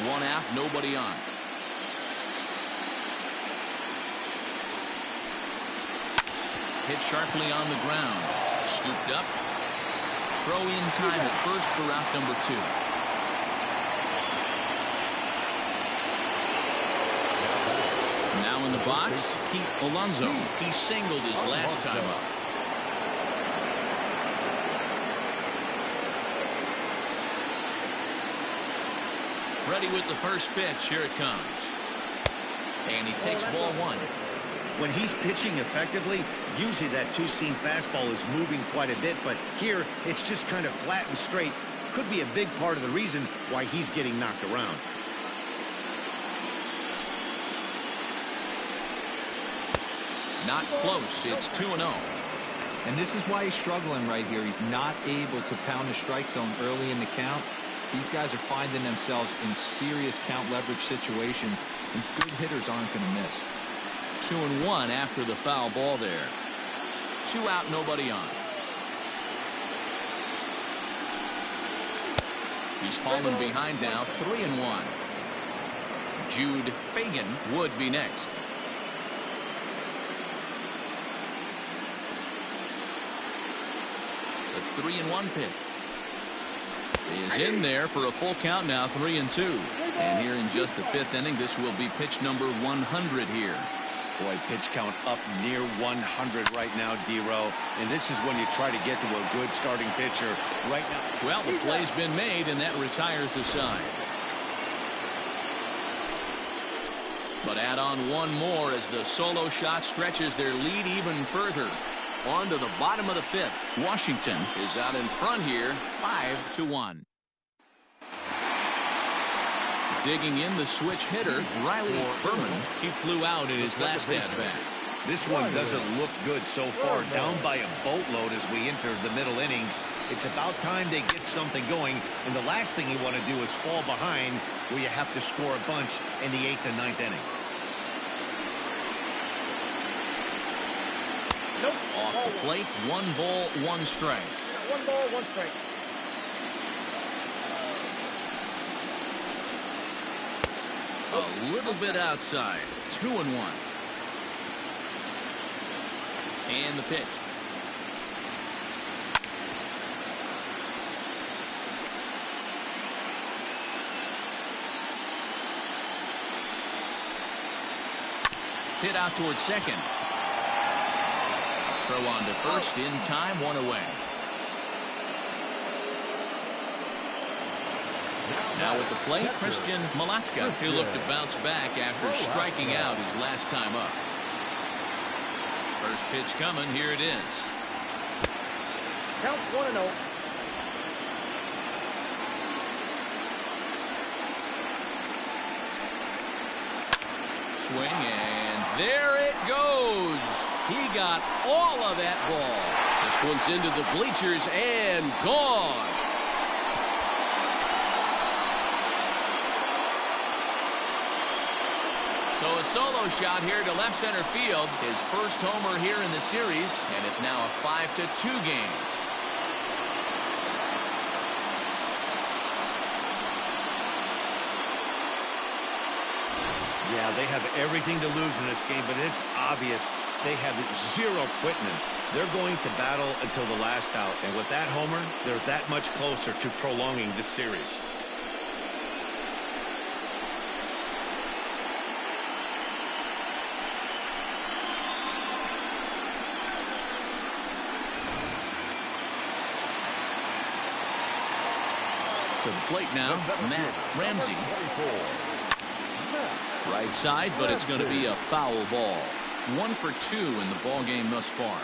One out, nobody on. Hit sharply on the ground. Scooped up. Throw in time at first for route number 2. Now in the box, Pete Alonso. He singled his last time up. Ready with the first pitch. Here it comes. And he takes ball 1. When he's pitching effectively, usually that two-seam fastball is moving quite a bit, but here it's just kind of flat and straight. Could be a big part of the reason why he's getting knocked around. Not close. It's 2-0. And this is why he's struggling right here. He's not able to pound the strike zone early in the count. These guys are finding themselves in serious count leverage situations, and good hitters aren't going to miss. 2-1 after the foul ball there. 2 out, nobody on. He's fallen behind now, 3-1. Jude Fagan would be next. The 3-1 pitch is in there for a full count now, 3-2. And here in just the 5th inning, this will be pitch number 100 here. Boy, pitch count up near 100 right now, D-Row. And this is when you try to get to a good starting pitcher right now. Well, the play's been made, and that retires the side. But add on one more as the solo shot stretches their lead even further. On to the bottom of the 5th. Washington is out in front here, 5-1. Digging in the switch hitter, Riley Berman. He flew out in his last at-bat. This one doesn't look good so far. Down by a boatload as we enter the middle innings. It's about time they get something going. And the last thing you want to do is fall behind where you have to score a bunch in the 8th and 9th inning. Nope. Off the plate, 1 ball, 1 strike. 1 ball, 1 strike. A little bit outside. 2-1. And the pitch. Hit out towards second. Throw on to first in time, 1 away. Now at the plate, Christian Malaska. He'll look to bounce back after striking out his last time up. First pitch coming. Here it is. Count 1-0. Swing, and there it goes. He got all of that ball. This one's into the bleachers and gone. So a solo shot here to left center field. His first homer here in the series, and it's now a 5-2 game. Yeah, they have everything to lose in this game, but it's obvious they have zero quitting. They're going to battle until the last out, and with that homer, they're that much closer to prolonging this series. To the plate now, Matt Ramsey. Right side, but it's going to be a foul ball. 1 for 2 in the ball game thus far.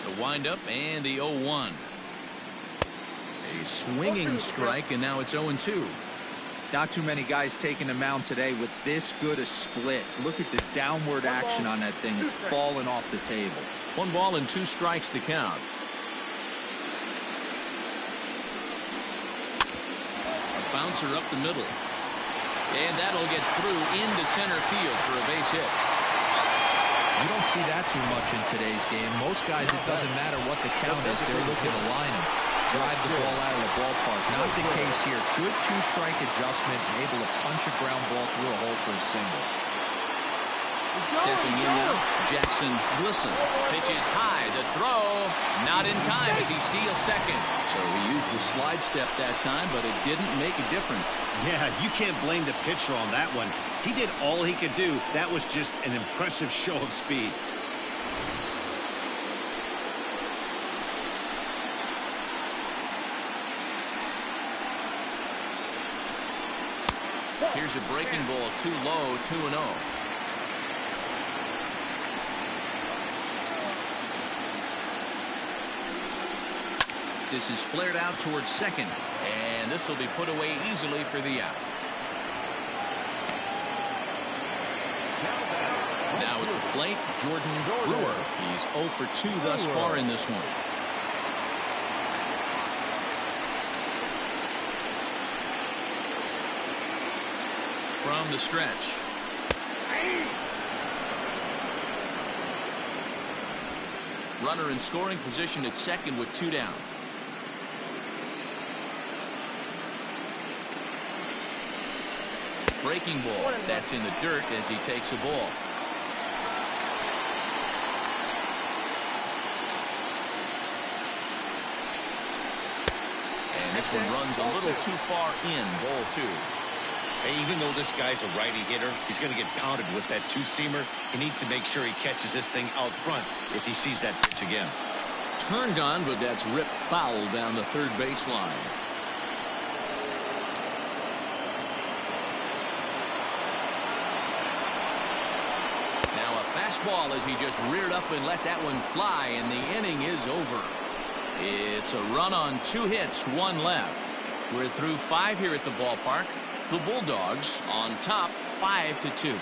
The windup and the 0-1. A swinging strike, and now it's 0-2. Not too many guys taking the mound today with this good a split. Look at the downward action on that thing. It's falling off the table. 1 ball and 2 strikes to count. A bouncer up the middle. And that'll get through into center field for a base hit. You don't see that too much in today's game. Most guys, it doesn't matter what the count is. They're looking to line him, drive the ball out of the ballpark. Not the case here. Good two-strike adjustment, able to punch a ground ball through a hole for a single. Stepping in now, Jackson Glisson. Pitches high, the throw, not in time as he steals second. So he used the slide step that time, but it didn't make a difference. Yeah, you can't blame the pitcher on that one. He did all he could do. That was just an impressive show of speed. Here's a breaking ball, too low, 2-0. This is flared out towards second, and this will be put away easily for the out. Now at the plate, Jordan Brewer. He's 0 for 2 thus far in this one. From the stretch. Runner in scoring position at second with 2 down. Breaking ball. That's in the dirt as he takes a ball. And this one runs a little too far in, ball 2. Hey, even though this guy's a righty hitter, he's going to get pounded with that two-seamer. He needs to make sure he catches this thing out front if he sees that pitch again. Turned on, but that's ripped foul down the third baseline. Fastball as he just reared up and let that one fly, and the inning is over. It's a run on 2 hits, 1 left. We're through 5 here at the ballpark. The Bulldogs on top 5-2.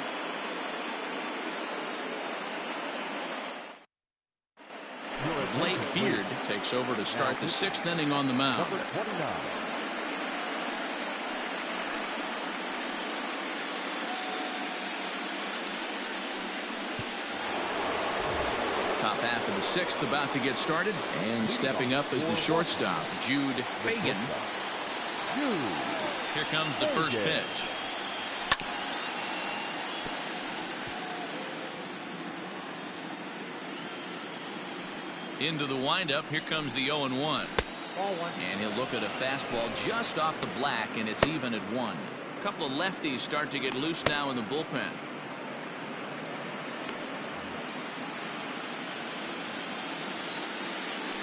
Blake Beard takes over to start the 6th inning on the mound. Number 29. Top half of the 6th about to get started, and stepping up is the shortstop, Jude Fagan. Here comes the first pitch. Into the windup, here comes the 0-1. Ball 1. And he'll look at a fastball just off the black, and it's even at 1. A couple of lefties start to get loose now in the bullpen.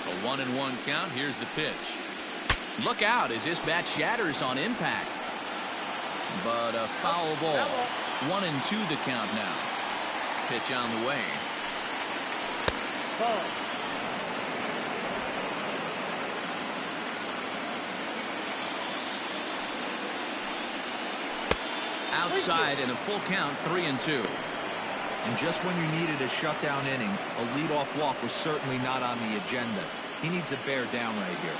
A 1-1 count. Here's the pitch. Look out as this bat shatters on impact. But a foul ball. 1-2 the count now. Pitch on the way. Ball. Outside and a full count, 3-2. And just when you needed a shutdown inning, a leadoff walk was certainly not on the agenda. He needs to bear down right here.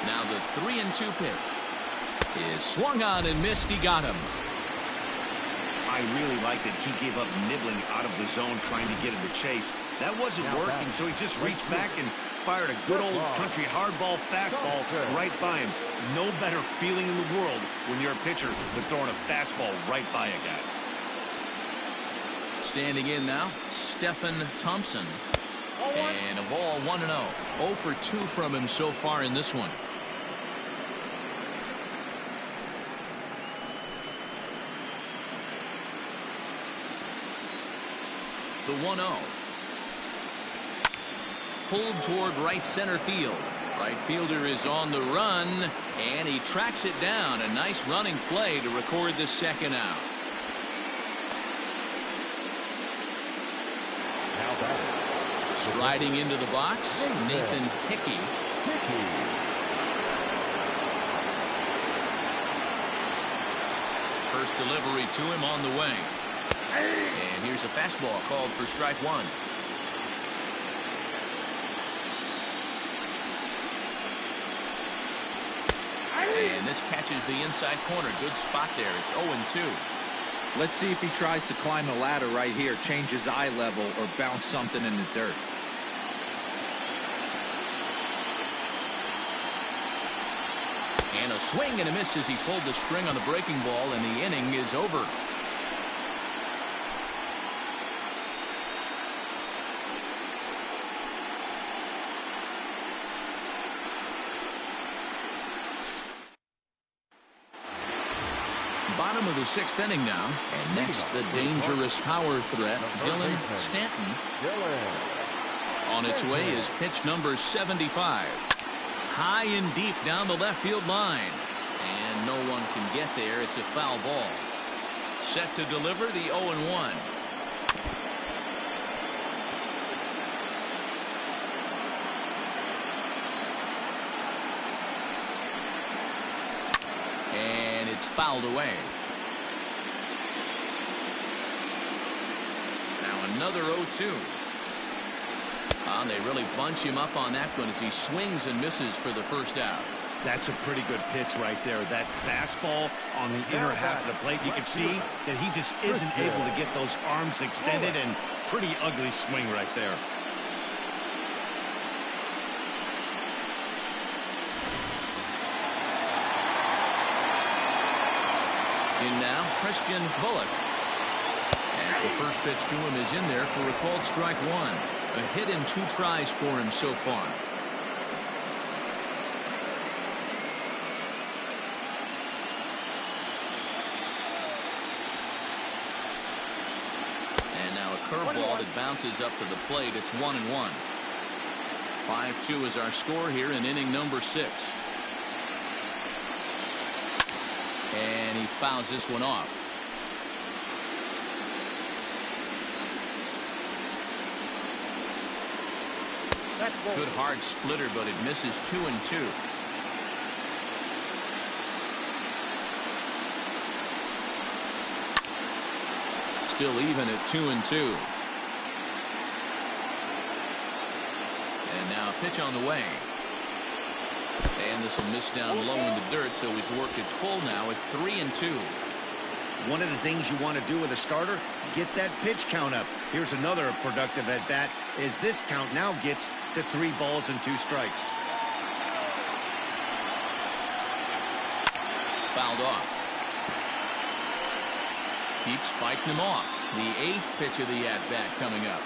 Now the 3-2 pitch is swung on and missed. He got him. I really liked it. He gave up nibbling out of the zone trying to get him to chase. That wasn't working, so he just reached back and fired a good old country hardball fastball right by him. No better feeling in the world when you're a pitcher than throwing a fastball right by a guy. Standing in now, Stephen Thompson. And a ball 1-0. 0 for 2 from him so far in this one. The 1-0. Pulled toward right center field. Right fielder is on the run, and he tracks it down. A nice running play to record the second out. Striding into the box, Nathan Hickey. First delivery to him on the way. And here's a fastball called for strike 1. And this catches the inside corner. Good spot there. It's 0-2. Let's see if he tries to climb the ladder right here, change his eye level, or bounce something in the dirt. And a swing and a miss as he pulled the string on the breaking ball, and the inning is over. Bottom of the 6th inning now, and next the dangerous power threat, Dylan Stanton. On its way is pitch number 75. High and deep down the left field line, and no one can get there. It's a foul ball. Set to deliver the 0-1. And it's fouled away. Now another 0-2. They really bunch him up on that one as he swings and misses for the first out. That's a pretty good pitch right there. That fastball on the inner half of the plate. You can see that he just isn't able to get those arms extended, and pretty ugly swing right there. In now, Christian Bullock. As the first pitch to him is in there for a called strike one. A hit in 2 tries for him so far. And now a curveball that bounces up to the plate. It's 1-1. 5-2 is our score here in inning number 6. And he fouls this one off. Good hard splitter, but it misses 2-2. Still even at 2-2. And now a pitch on the way. And this will miss down low in the dirt, so he's worked it full now at 3-2. One of the things you want to do with a starter, get that pitch count up. Here's another productive at bat, as this count now gets to 3 balls and 2 strikes. Fouled off. Keeps fighting him off. The 8th pitch of the at bat coming up.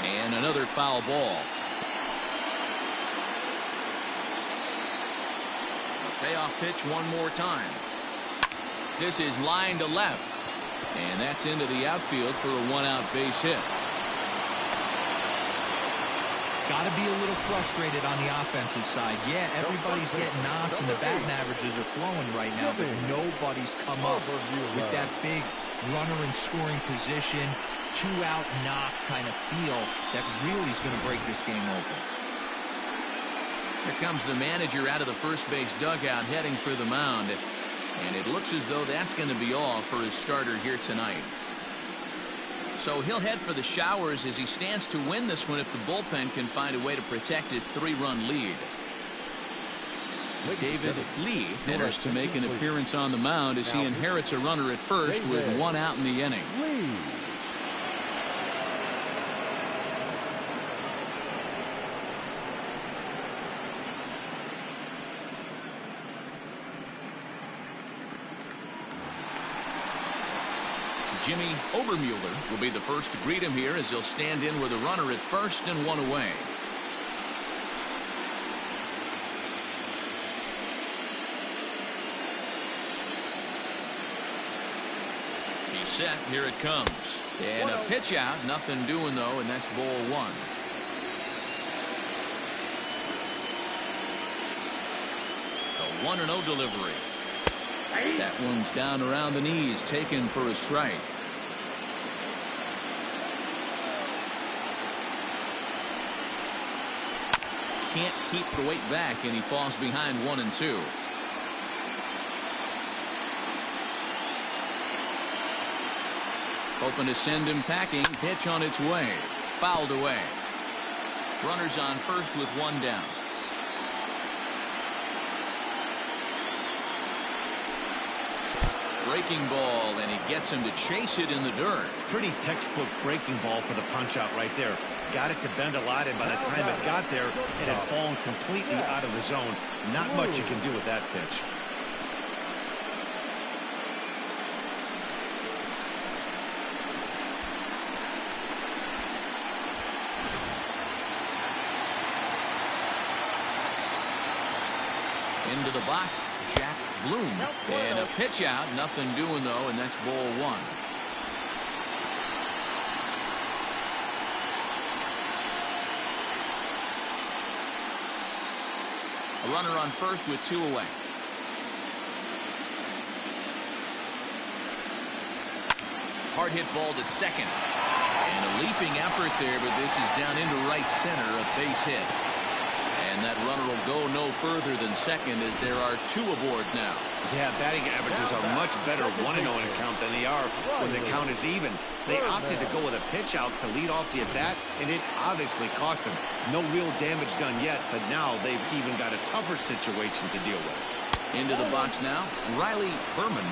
And another foul ball. A payoff pitch one more time. This is line to left, and that's into the outfield for a 1-out base hit. Got to be a little frustrated on the offensive side. Yeah, everybody's getting knocks and the batting averages are flowing right now, but nobody's come up with that big runner in scoring position, 2-out knock kind of feel that really is going to break this game open. Here comes the manager out of the first base dugout heading for the mound. And it looks as though that's going to be all for his starter here tonight. So he'll head for the showers as he stands to win this one if the bullpen can find a way to protect his 3-run lead. David Lee enters to make an appearance on the mound as he inherits a runner at first with 1 out in the inning. Jimmy Obermueller will be the first to greet him here as he'll stand in with a runner at first and 1 away. He's set. Here it comes. And a pitch out. Nothing doing, though, and that's ball 1. A 1-0 delivery. That one's down around the knees, taken for a strike. Can't keep the weight back, and he falls behind 1-2. Hoping to send him packing. Pitch on its way. Fouled away. Runners on first with 1 down. Breaking ball, and he gets him to chase it in the dirt. Pretty textbook breaking ball for the punch out right there. Got it to bend a lot, and by the time it got there, it had fallen completely out of the zone. Not much you can do with that pitch. Into the box, Jack Bloom. And a pitch out, nothing doing though, and that's ball one. A runner on first with 2 away. Hard hit ball to second. And a leaping effort there, but this is down into right center, a base hit. And that runner will go no further than second as there are 2 aboard now. Yeah, batting averages are much better 1-0 in a count than they are when the count is even. They opted to go with a pitch out to lead off the at-bat, and it obviously cost them. No real damage done yet, but now they've even got a tougher situation to deal with. Into the box now, Riley Berman,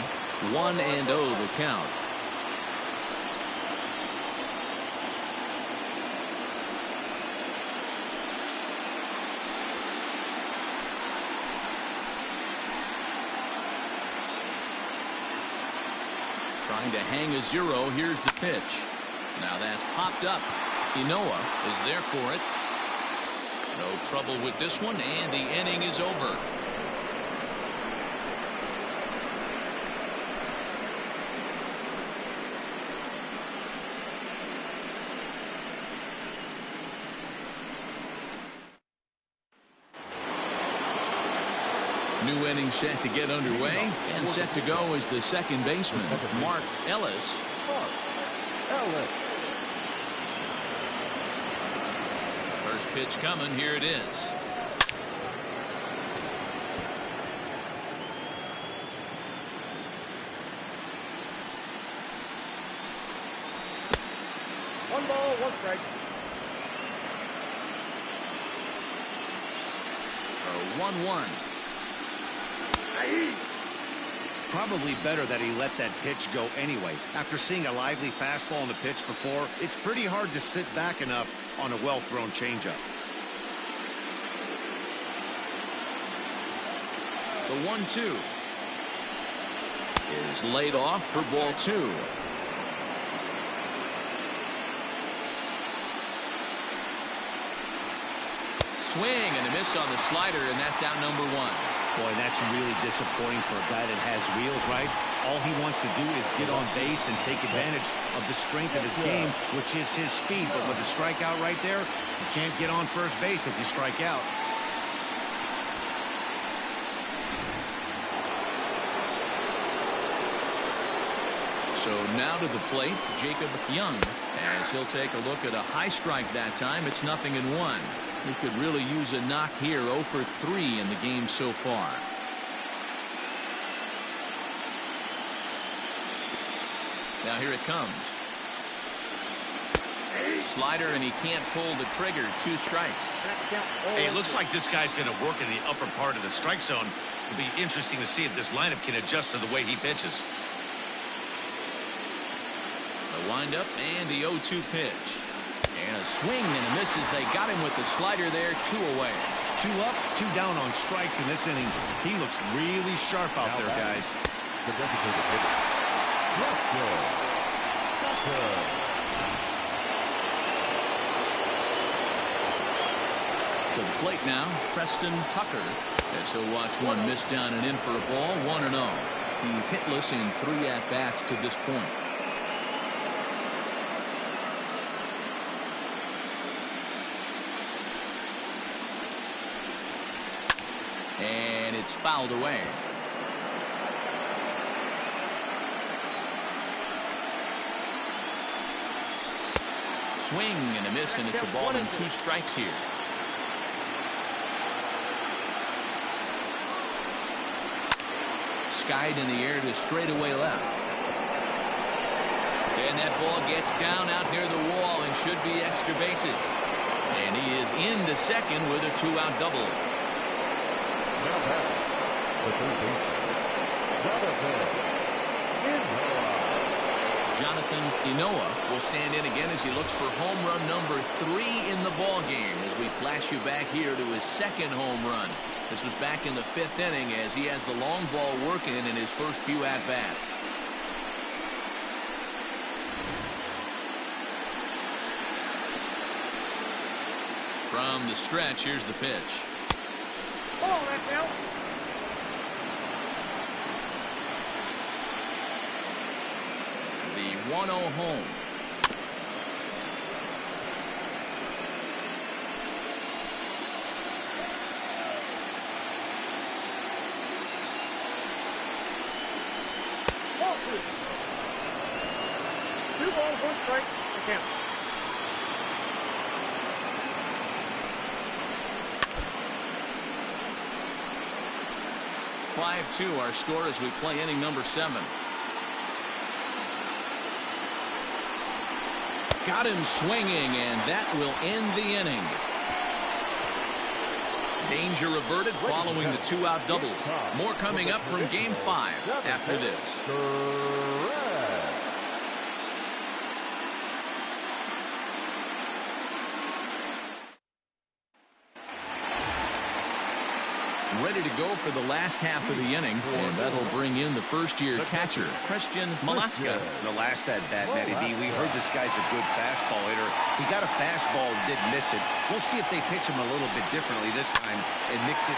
1-0 the count. Trying to hang a 0. Here's the pitch. Now that's popped up. Inoa is there for it. No trouble with this one, and the inning is over. New inning set to get underway, and set to go is the second baseman, Mark Ellis. First pitch coming, here it is. One ball, one strike. 1-1. Probably better that he let that pitch go anyway. After seeing a lively fastball on the pitch before, it's pretty hard to sit back enough on a well-thrown changeup. The 1-2 is laid off for ball 2. Swing and a miss on the slider, and that's out number 1. Boy, that's really disappointing for a guy that has wheels, right? All he wants to do is get on base and take advantage of the strength of his game, which is his speed. But with the strikeout right there, you can't get on first base if you strike out. So now to the plate, Jacob Young, as he'll take a look at a high strike that time. It's 0-1. He could really use a knock here. 0 for 3 in the game so far. Now here it comes. Slider, and he can't pull the trigger. 2 strikes. Hey, it looks like this guy's going to work in the upper part of the strike zone. It'll be interesting to see if this lineup can adjust to the way he pitches. The windup and the 0-2 pitch. And a swing and a miss as they got him with the slider there. 2 away. 2 up, 2 down on strikes in this inning. He looks really sharp out there, guys. The designated hitter. To the plate now, Preston Tucker, as he'll watch one miss down and in for a ball. 1-0. He's hitless in 3 at-bats to this point. And it's fouled away. Swing and a miss, and it's a ball and 2 strikes here. Skied in the air to straightaway left. And that ball gets down out near the wall and should be extra bases. And he is into second with a 2-out double. The third baseman, Jonathan Inoa will stand in again as he looks for home run number 3 in the ball game as we flash you back here to his second home run. This was back in the 5th inning as he has the long ball working in his first few at-bats. From the stretch, here's the pitch. Ball right now. The 1-0 home. Ball 2. 2 balls, 1 strike. The count. (5-2) our score as we play inning number 7. Got him swinging, and that will end the inning. Danger averted following the 2-out double. More coming up from Game 5 after this. Ready to go for the last half of the inning, and that'll bring in the first-year catcher, Christian Malaska. The last at-bat, Matty B, we heard this guy's a good fastball hitter. He got a fastball and did miss it. We'll see if they pitch him a little bit differently this time and mix it.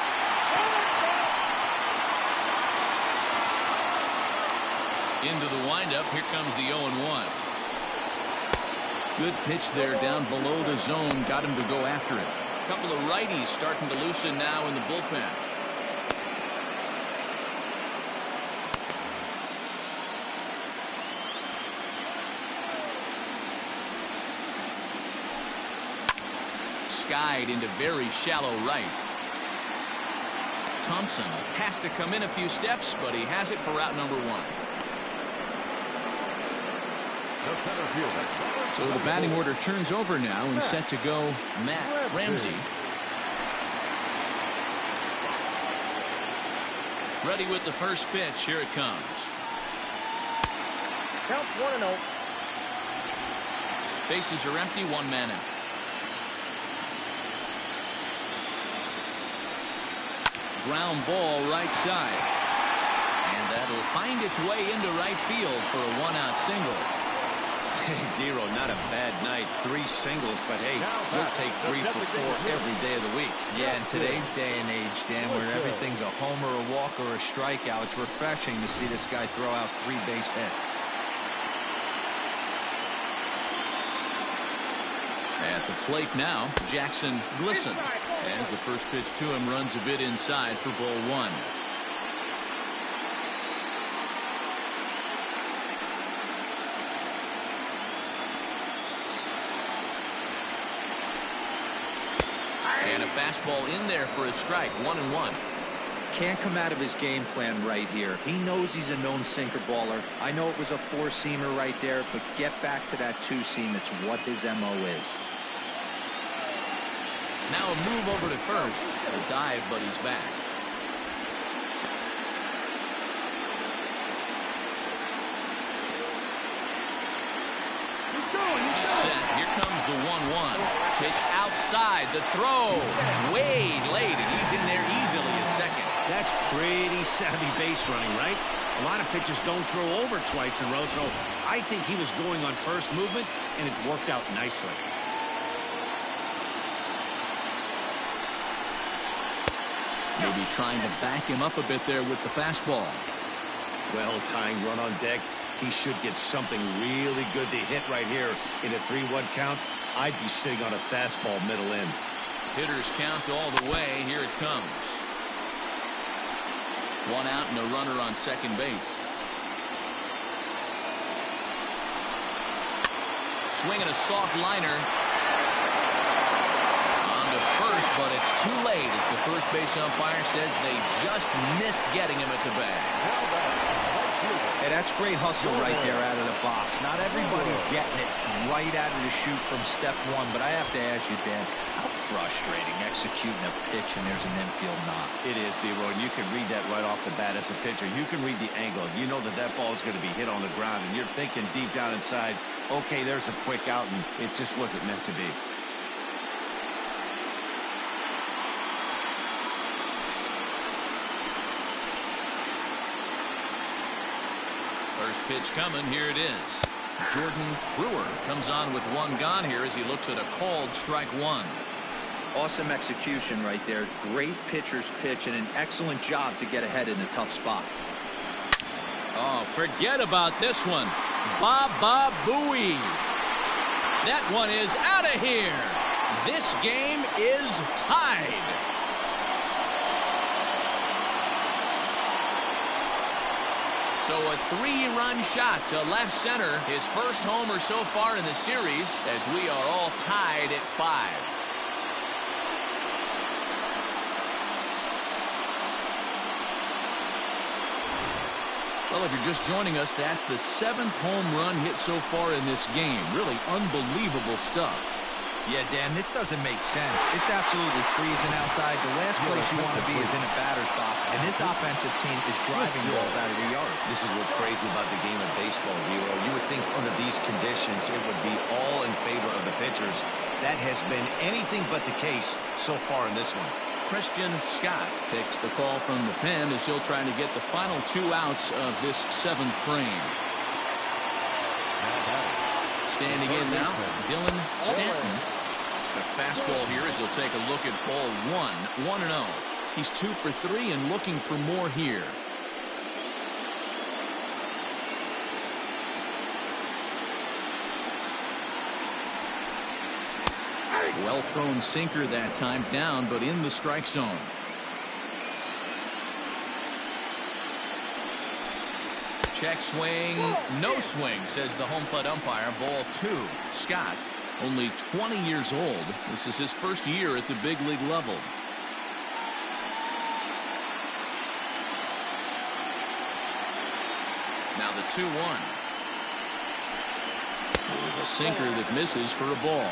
Into the windup, here comes the 0-1. Good pitch there down below the zone, got him to go after it. A couple of righties starting to loosen now in the bullpen. Skied into very shallow right. Thompson has to come in a few steps, but he has it for route number 1. So the batting order turns over now and set to go Matt Ramsey. Ready with the first pitch. Here it comes. Count 1-0. Bases are empty, 1 man out. Ground ball right side. And that'll find its way into right field for a 1-out single. Hey, Dero, not a bad night. 3 singles, but hey, we'll take 3 for 4 every day of the week. Yeah, in today's day and age, Dan, where everything's a homer, a walk, or a strikeout, it's refreshing to see this guy throw out 3 base hits. At the plate now, Jackson Glisson, as the first pitch to him runs a bit inside for ball 1. And a fastball in there for a strike, 1-1. Can't come out of his game plan right here. He knows he's a known sinker baller. I know it was a 4-seamer right there, but get back to that 2-seam. It's what his MO is. Now a move over to first. A dive, but he's back. He's set. Here comes the 1-1. Pitch outside. The throw. Way late, and he's in there easily at second. That's pretty savvy base running, right? A lot of pitchers don't throw over twice in a row, so I think he was going on first movement, and it worked out nicely. Maybe trying to back him up a bit there with the fastball. Well, tying run on deck. He should get something really good to hit right here in a 3-1 count. I'd be sitting on a fastball middle in. Hitters count all the way. Here it comes. 1 out and a runner on second base. Swinging a soft liner. On to first, but it's too late as the first base umpire says they just missed getting him at the bag. Hey, that's great hustle right there out of the box. Not everybody's getting it right out of the chute from step 1, but I have to ask you, Dan, how frustrating executing a pitch and there's an infield knock. It is, D-Roy, and you can read that right off the bat as a pitcher. You can read the angle. You know that that ball is going to be hit on the ground, and you're thinking deep down inside, okay, there's a quick out, and it just wasn't meant to be. First pitch coming. Here it is. Jordan Brewer comes on with one gone here as he looks at a called strike one. Awesome execution right there. Great pitcher's pitch and an excellent job to get ahead in a tough spot. Oh, forget about this one. Baba Booey. That one is out of here. This game is tied. So a three-run shot to left center. His first homer so far in the series as we are all tied at 5. Well, if you're just joining us, that's the 7th home run hit so far in this game. Really unbelievable stuff. Yeah, Dan, this doesn't make sense. It's absolutely freezing outside. The last place you want to be is in a batter's box, and this offensive team is driving balls out of the yard. This is what's crazy about the game of baseball, Hero. You would think under these conditions it would be all in favor of the pitchers. That has been anything but the case so far in this one. Christian Scott takes the call from the pen as he'll try to get the final 2 outs of this 7th frame. Standing in now, Dylan Stanton. The fastball here as he'll take a look at ball 1, 1-0. He's 2 for 3 and looking for more here. Well thrown sinker that time, down but in the strike zone. Check swing, no swing, says the home plate umpire. Ball 2. Scott, only 20 years old. This is his first year at the big league level. Now the 2-1. There's a sinker that misses for a ball.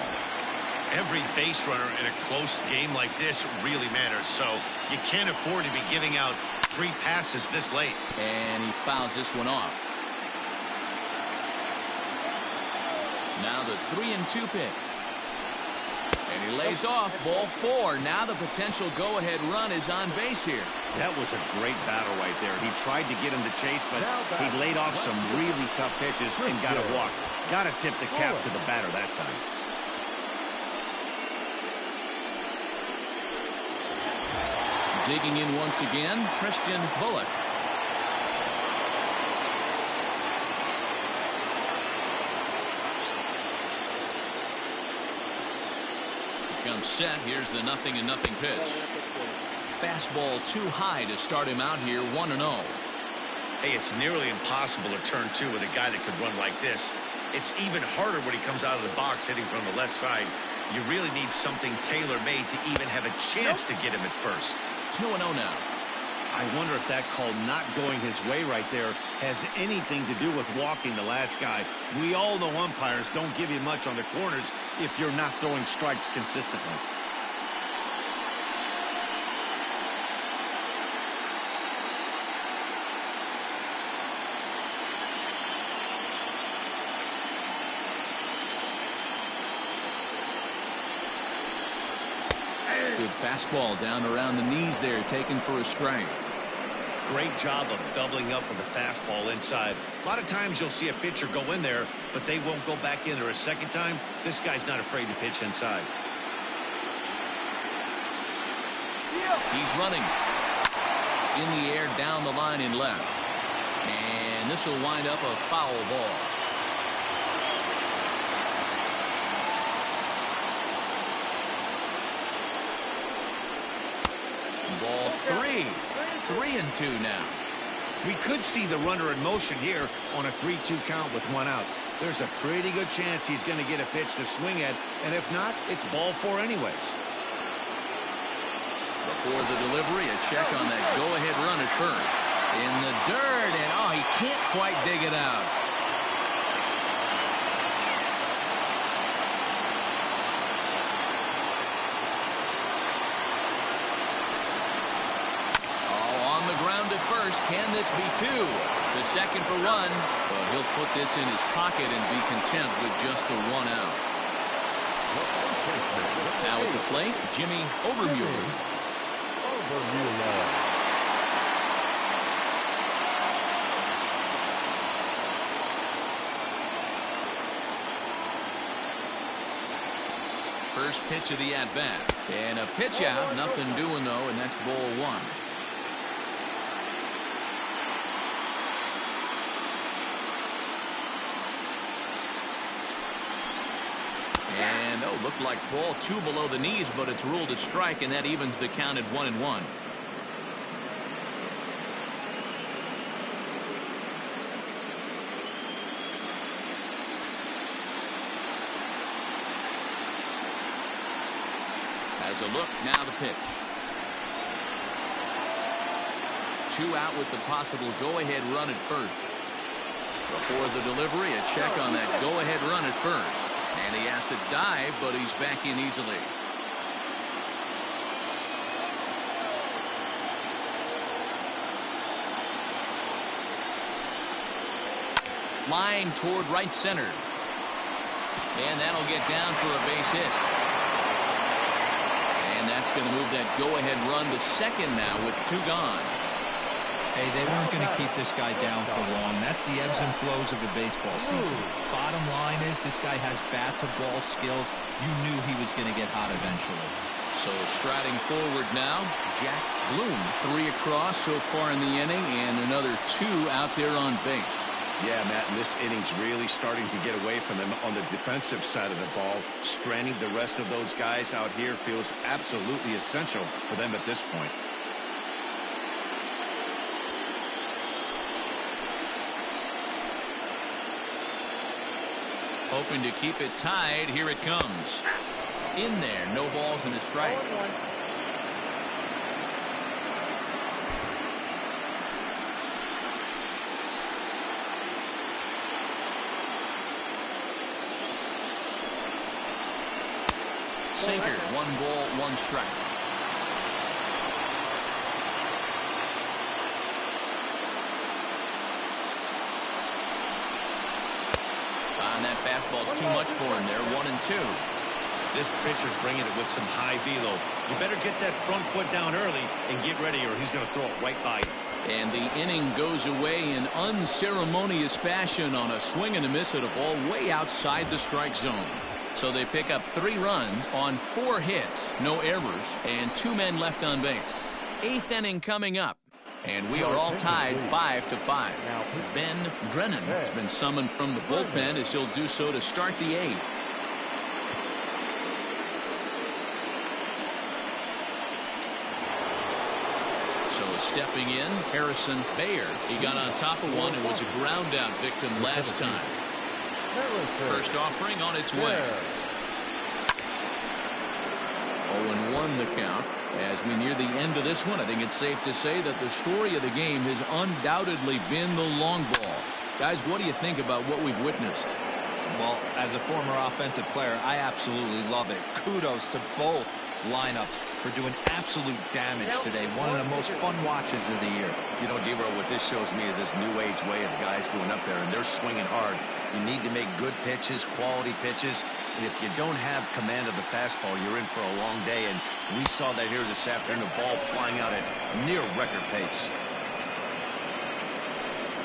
Every base runner in a close game like this really matters, so you can't afford to be giving out free passes this late. And he fouls this one off. Now the 3-2 pitch. And he lays off ball 4. Now the potential go-ahead run is on base here. That was a great battle right there. He tried to get him to chase, but he laid off some really tough pitches and got a walk. Got to tip the cap to the batter that time. Digging in once again, Christian Bullock. He comes set. Here's the 0-0 pitch. Fastball too high to start him out here, 1-0. Hey, it's nearly impossible to turn 2 with a guy that could run like this. It's even harder when he comes out of the box hitting from the left side. You really need something tailor-made to even have a chance to get him at first. 2-0 now. I wonder if that call not going his way right there has anything to do with walking the last guy. We all know umpires don't give you much on the corners if you're not throwing strikes consistently. Good fastball down around the knees there, taken for a strike. Great job of doubling up with the fastball inside. A lot of times you'll see a pitcher go in there, but they won't go back in there a second time. This guy's not afraid to pitch inside. He's running in the air down the line in left. And this will wind up a foul ball. Ball 3. 3-2 now. We could see the runner in motion here on a 3-2 count with 1 out. There's a pretty good chance he's going to get a pitch to swing at, and if not, it's ball 4 anyways. Before the delivery, a check on that go-ahead run at first. In the dirt, and oh, he can't quite dig it out. Can this be two? The second for one, but he'll put this in his pocket and be content with just the 1 out. Now at the plate, Jimmy Overmuller. First pitch of the at-bat. And a pitch out. Nothing doing, though, and that's ball 1. And, looked like ball 2 below the knees, but it's ruled a strike, and that evens the count at 1-1. As a look, now the pitch. 2 out with the possible go-ahead run at first. Before the delivery, a check on that go-ahead run at first. And he has to dive, but he's back in easily. Line toward right center. And that'll get down for a base hit. And that's going to move that go-ahead run to second now with 2 gone. Hey, they weren't going to keep this guy down for long. That's the ebbs and flows of the baseball season. Bottom line is this guy has bat-to-ball skills. You knew he was going to get hot eventually. So striding forward now, Jack Bloom. 3 across so far in the inning, and another 2 out there on base. Yeah, Matt, and this inning's really starting to get away from them on the defensive side of the ball. Stranding the rest of those guys out here feels absolutely essential for them at this point. Hoping to keep it tied. Here it comes. In there. No balls and a strike. Sinker. 1 ball, 1 strike. And that fastball's too much for him there. 1-2. This pitcher's bringing it with some high velo. You better get that front foot down early and get ready, or he's going to throw it right by you. And the inning goes away in unceremonious fashion on a swing and a miss at a ball way outside the strike zone. So they pick up 3 runs on 4 hits, no errors, and 2 men left on base. 8th inning coming up. And we are all tied 5-5. Ben Drennan has been summoned from the bullpen as he'll do so to start the 8th. So stepping in, Harrison Bayer. He got on top of one and was a ground out victim last time. First offering on its way. 0-1 the count. As we near the end of this one, I think it's safe to say that the story of the game has undoubtedly been the long ball. Guys, what do you think about what we've witnessed? Well, as a former offensive player, I absolutely love it. Kudos to both lineups for doing absolute damage today. One of the most fun watches of the year. You know, Dero, what this shows me is this new age way of guys going up there, and they're swinging hard. You need to make good pitches, quality pitches. And if you don't have command of the fastball, you're in for a long day. And we saw that here this afternoon, the ball flying out at near record pace.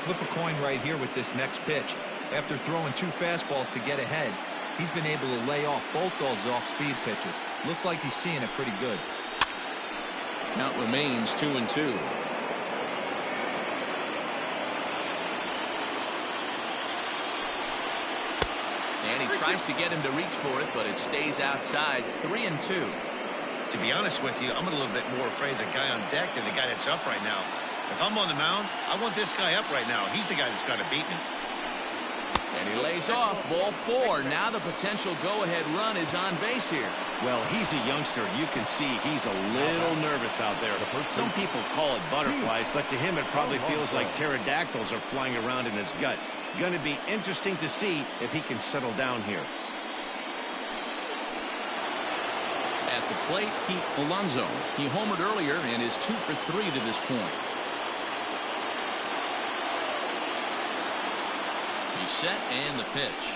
Flip a coin right here with this next pitch. After throwing 2 fastballs to get ahead, he's been able to lay off both those off-speed pitches. Looked like he's seeing it pretty good. Count remains 2-2. And he tries to get him to reach for it, but it stays outside. 3-2. To be honest with you, I'm a little bit more afraid of the guy on deck than the guy that's up right now. If I'm on the mound, I want this guy up right now. He's the guy that's got to beat me. And he lays off. Ball 4. Now the potential go-ahead run is on base here. Well, he's a youngster. You can see he's a little nervous out there. Some people call it butterflies, but to him it probably feels like pterodactyls are flying around in his gut. Going to be interesting to see if he can settle down here. At the plate, Pete Alonso. He homered earlier and is 2 for 3 to this point. He's set and the pitch.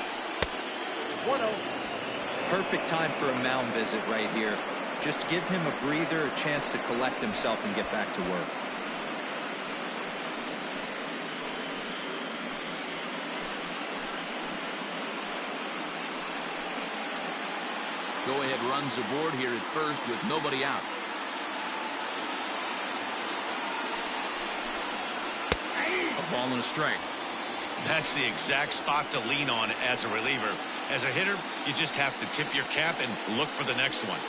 1-0. Perfect time for a mound visit right here. Just give him a breather, a chance to collect himself and get back to work. Go-ahead runs aboard here at first with nobody out. A ball and a strike. That's the exact spot to lean on as a reliever. As a hitter, you just have to tip your cap and look for the next one.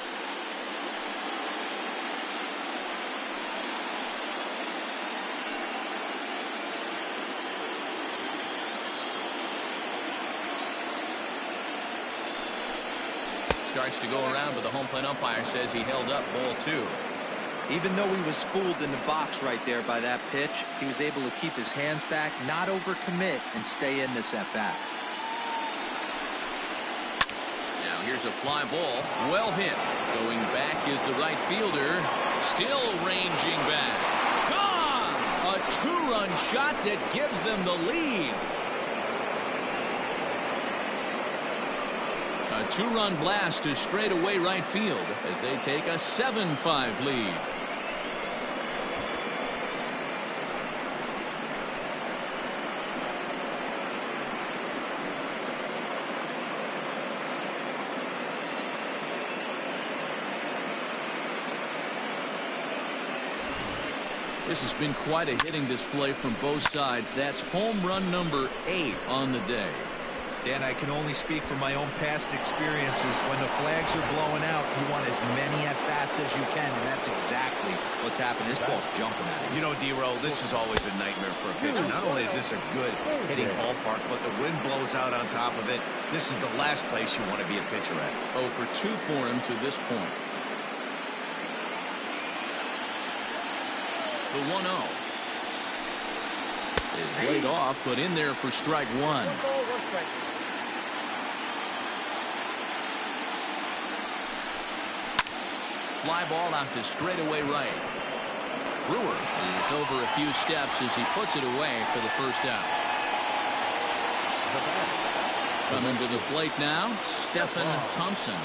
Starts to go around, but the home plate umpire says he held up ball 2. Even though he was fooled in the box right there by that pitch, he was able to keep his hands back, not overcommit, and stay in this at bat. Now here's a fly ball, well hit. Going back is the right fielder, still ranging back. Gone! A 2-run shot that gives them the lead. A 2-run blast to straightaway right field as they take a 7-5 lead. This has been quite a hitting display from both sides. That's home run number 8 on the day. Dan, I can only speak from my own past experiences. When the flags are blowing out, you want as many at-bats as you can, and that's exactly what's happened. This ball's jumping at him. You know, D-Row, this is always a nightmare for a pitcher. Not only is this a good hitting ballpark, but the wind blows out on top of it. This is the last place you want to be a pitcher at. 0 for 2 for him to this point. The 1-0 is laid off, but in there for strike 1. 1 ball, 1 strike. Fly ball out to straightaway right. Brewer is over a few steps as he puts it away for the first out. Coming to the plate now, Stephen Thompson.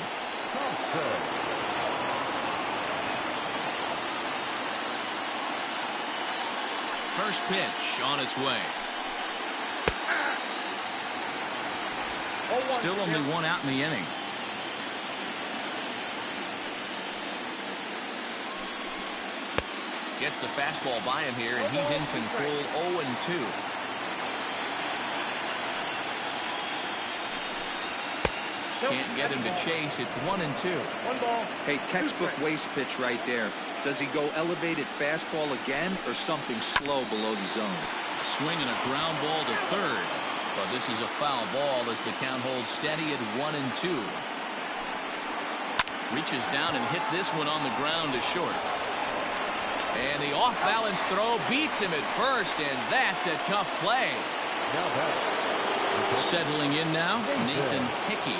First pitch on its way. Still only 1 out in the inning. Gets the fastball by him here, and he's in control. 0-2. Can't get him to chase. It's 1-2. 1 ball. Hey, textbook waste pitch right there. Does he go elevated fastball again or something slow below the zone? Swinging a ground ball to third. But this is a foul ball as the count holds steady at 1-2. Reaches down and hits this one on the ground to short. And the off-balance throw beats him at first, and that's a tough play. Settling in now, Nathan Hickey.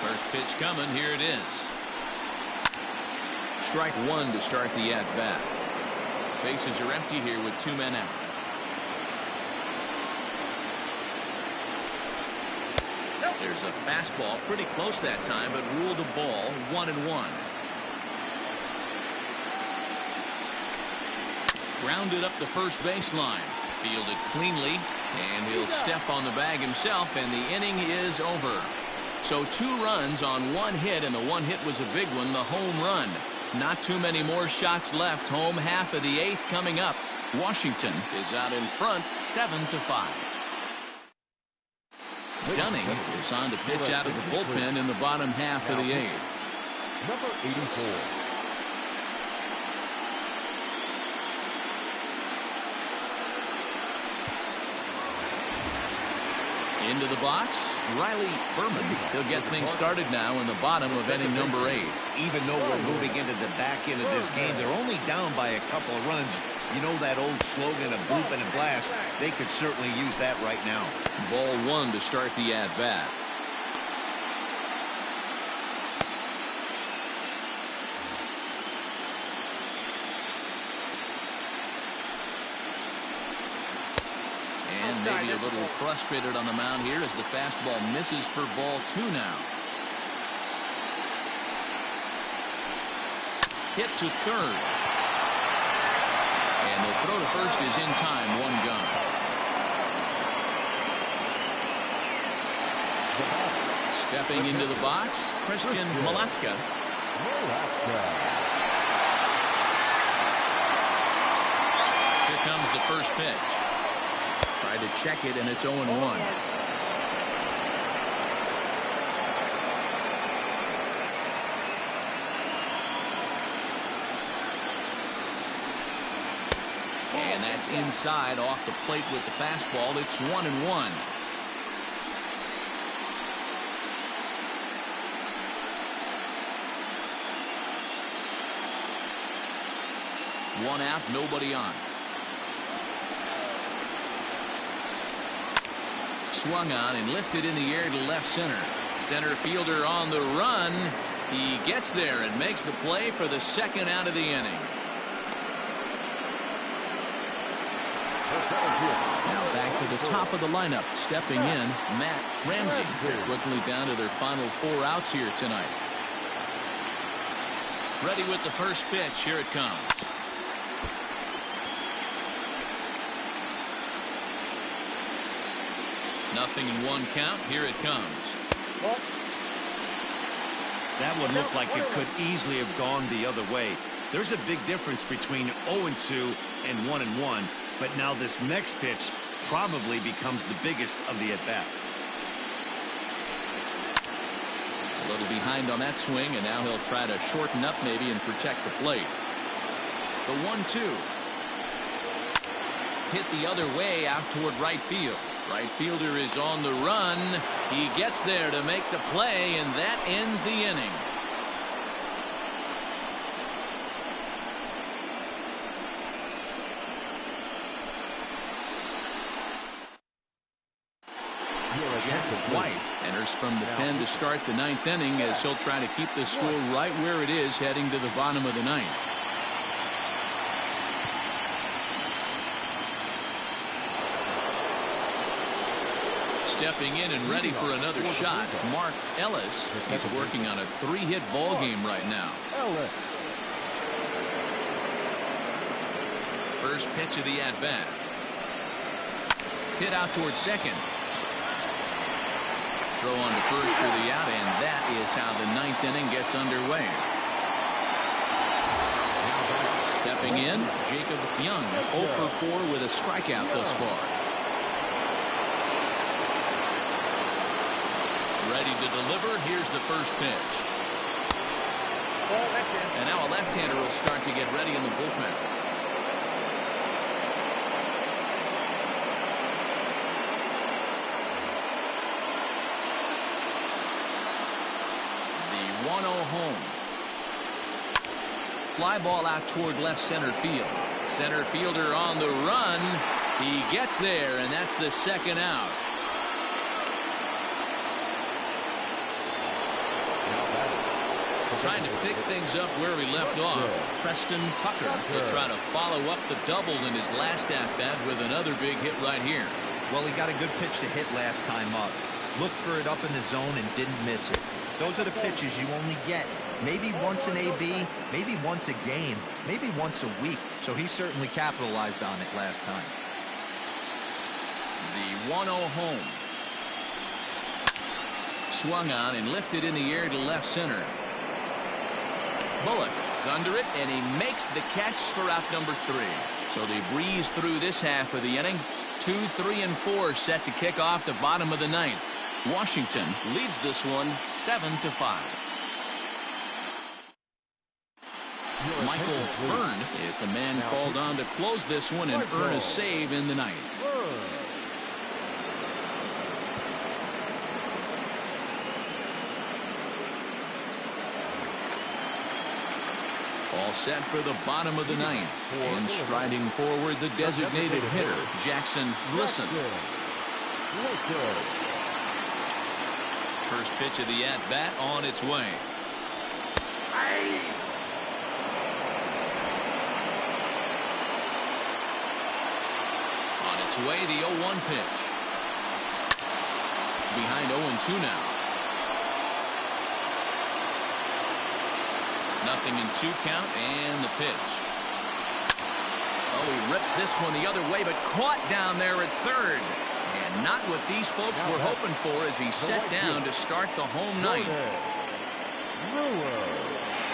First pitch coming, here it is. Strike 1 to start the at-bat. Bases are empty here with 2 men out. There's a fastball pretty close that time, but ruled a ball. 1-1. Grounded up the first baseline. Fielded cleanly, and he'll step on the bag himself, and the inning is over. So 2 runs on 1 hit, and the 1 hit was a big one, the home run. Not too many more shots left. Home half of the 8th coming up. Washington is out in front 7-5. Dunning is on to pitch out of the bullpen in the bottom half of the 8th. Number 84. Into the box, Riley Berman. He'll get things started now in the bottom of inning number 8. Even though we're moving into the back end of this game, they're only down by a couple of runs. You know that old slogan of bloop and a blast? They could certainly use that right now. Ball 1 to start the at-bat. And maybe a little frustrated on the mound here as the fastball misses for ball 2 now. Hit to third. And the throw to first is in time. 1 gone. Stepping into the box, Christian Malaska. Here comes the first pitch. Tried to check it, and it's 0-1. And that's inside off the plate with the fastball. It's 1-1. One out, nobody on. Swung on and lifted in the air to left center. Center fielder on the run. He gets there and makes the play for the second out of the inning. Now back to the top of the lineup. Stepping in, Matt Ramsey. Quickly down to their final 4 outs here tonight. Ready with the first pitch. Here it comes. Nothing in 1 count. Here it comes. That would look like it could easily have gone the other way. There's a big difference between 0-2 and 1-1, but now this next pitch probably becomes the biggest of the at-bat. A little behind on that swing, and now he'll try to shorten up maybe and protect the plate. The 1-2. Hit the other way out toward right field. Right fielder is on the run. He gets there to make the play, and that ends the inning. Jack White enters from the pen to start the 9th inning as he'll try to keep the score right where it is heading to the bottom of the 9th. Stepping in and ready for another shot, Mark Ellis. He's working on a 3-hit ball game right now. First pitch of the at-bat. Hit out towards second. Throw on to first for the out, and that is how the 9th inning gets underway. Stepping in, Jacob Young, 0 for 4 with a strikeout thus far. Ready to deliver. Here's the first pitch. And now a left-hander will start to get ready in the bullpen. The 1-0 home. Fly ball out toward left center field. Center fielder on the run. He gets there, and that's the second out. Trying to pick things up where he left off. Preston Tucker will try to follow up the double in his last at-bat with another big hit right here. Well, he got a good pitch to hit last time up. Looked for it up in the zone and didn't miss it. Those are the pitches you only get. Maybe once an AB, maybe once a game, maybe once a week. So he certainly capitalized on it last time. The 1-0 home. Swung on and lifted in the air to left center. Bullock is under it, and he makes the catch for out number 3. So they breeze through this half of the inning. 2, 3, and 4 set to kick off the bottom of the 9th. Washington leads this one 7-5. Michael Byrne is the man called on to close this one and earn a save in the 9th. All set for the bottom of the 9th. And striding forward, the designated hitter, Jackson Glisson. First pitch of the at-bat on its way. On its its way, the 0-1 pitch. Behind 0-2 now. Nothing in 2 count, and the pitch. Oh, he rips this one the other way, but caught down there at third. And not what these folks were hoping for as he set down to start the home ninth.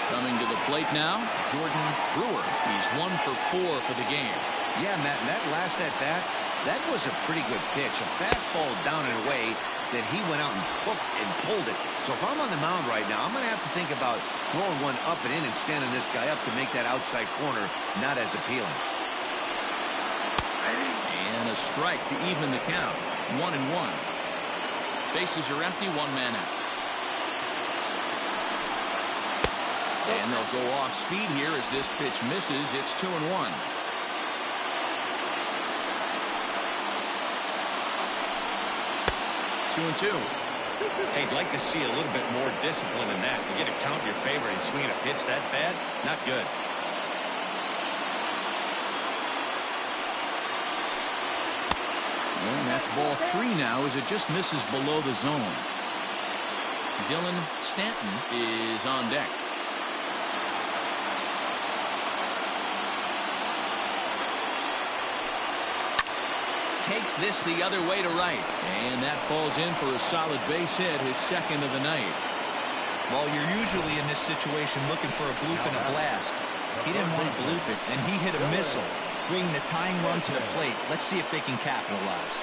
Coming to the plate now, Jordan Brewer. He's 1 for 4 for the game. Yeah, Matt, and that last at bat, that was a pretty good pitch. A fastball down and away that he went out and hooked and pulled it. So if I'm on the mound right now, I'm going to have to think about throwing one up and in and standing this guy up to make that outside corner not as appealing. And a strike to even the count. 1-1. Bases are empty, 1 man out. And they'll go off speed here as this pitch misses. It's 2-1. Two and two. Hey, I'd like to see a little bit more discipline in that. You get a count in your favor and swinging a pitch that bad, not good. And that's ball 3 now as it just misses below the zone. Dylan Stanton is on deck. Takes this the other way to right. And that falls in for a solid base hit, his second of the night. Well, you're usually in this situation looking for a bloop and a blast. He didn't want to bloop it, and he hit a missile, bringing the tying run to the plate. Let's see if they can capitalize.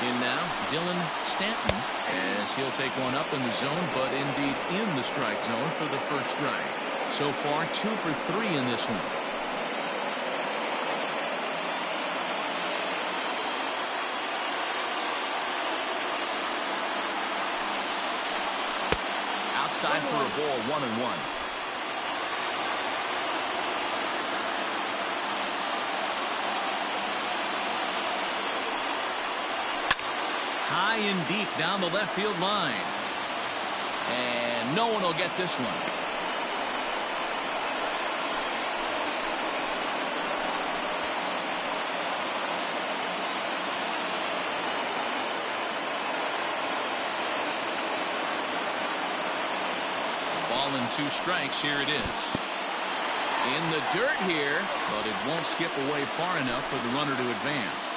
In now, Dylan Stanton, as he'll take one up in the zone, but indeed in the strike zone for the first strike. So far, 2 for 3 in this one. Outside for a ball, 1-1. High and deep down the left field line. And no one will get this one. Ball and 2 strikes. Here it is. In the dirt here, but it won't skip away far enough for the runner to advance.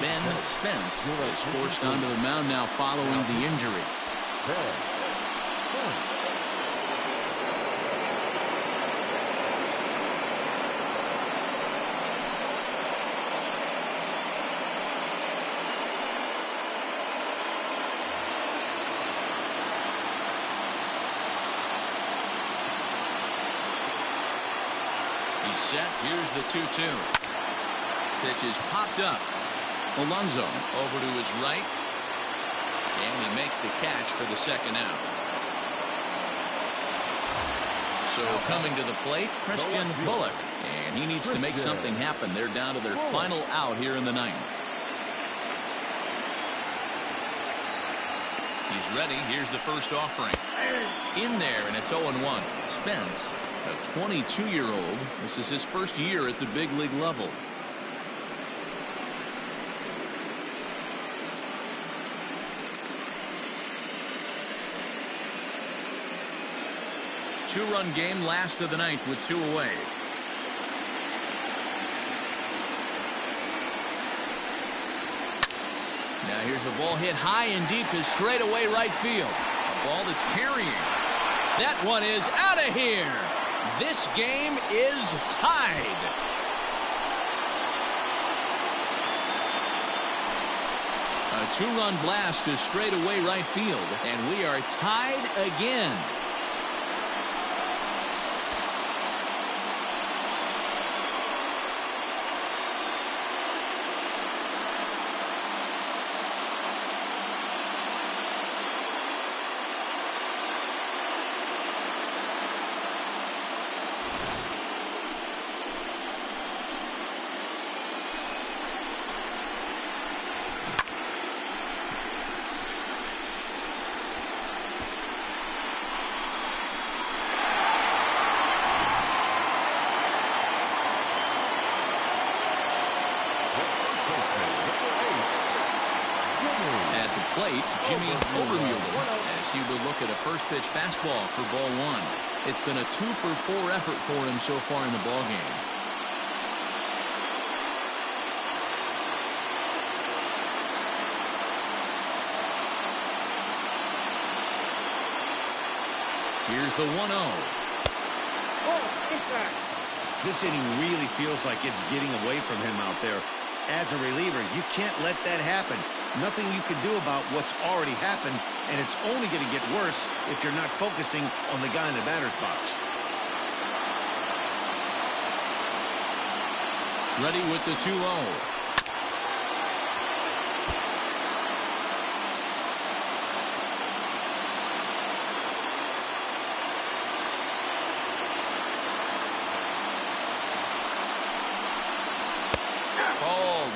Ben Spence is forced onto the mound now following the injury. He's set. Here's the 2-2. Pitch is popped up. Alonso over to his right, and he makes the catch for the second out. So coming to the plate, Christian Bullock, and he needs to make something happen. They're down to their final out here in the ninth. He's ready. Here's the first offering. In there, and it's 0-1. Spence, a 22-year-old. This is his first year at the big league level. Two-run game, last of the ninth with 2 away. Now here's a ball hit high and deep to straightaway right field. A ball that's carrying. That one is out of here. This game is tied. A 2-run blast to straightaway right field, and we are tied again. plate, Jimmy Obermuller, as he would look at a first pitch fastball for ball one. It's been a 2-for-4 effort for him so far in the ballgame. Here's the 1-0. This inning really feels like it's getting away from him out there. As a reliever, you can't let that happen. Nothing you can do about what's already happened, and it's only going to get worse if you're not focusing on the guy in the batter's box. Ready with the 2-0.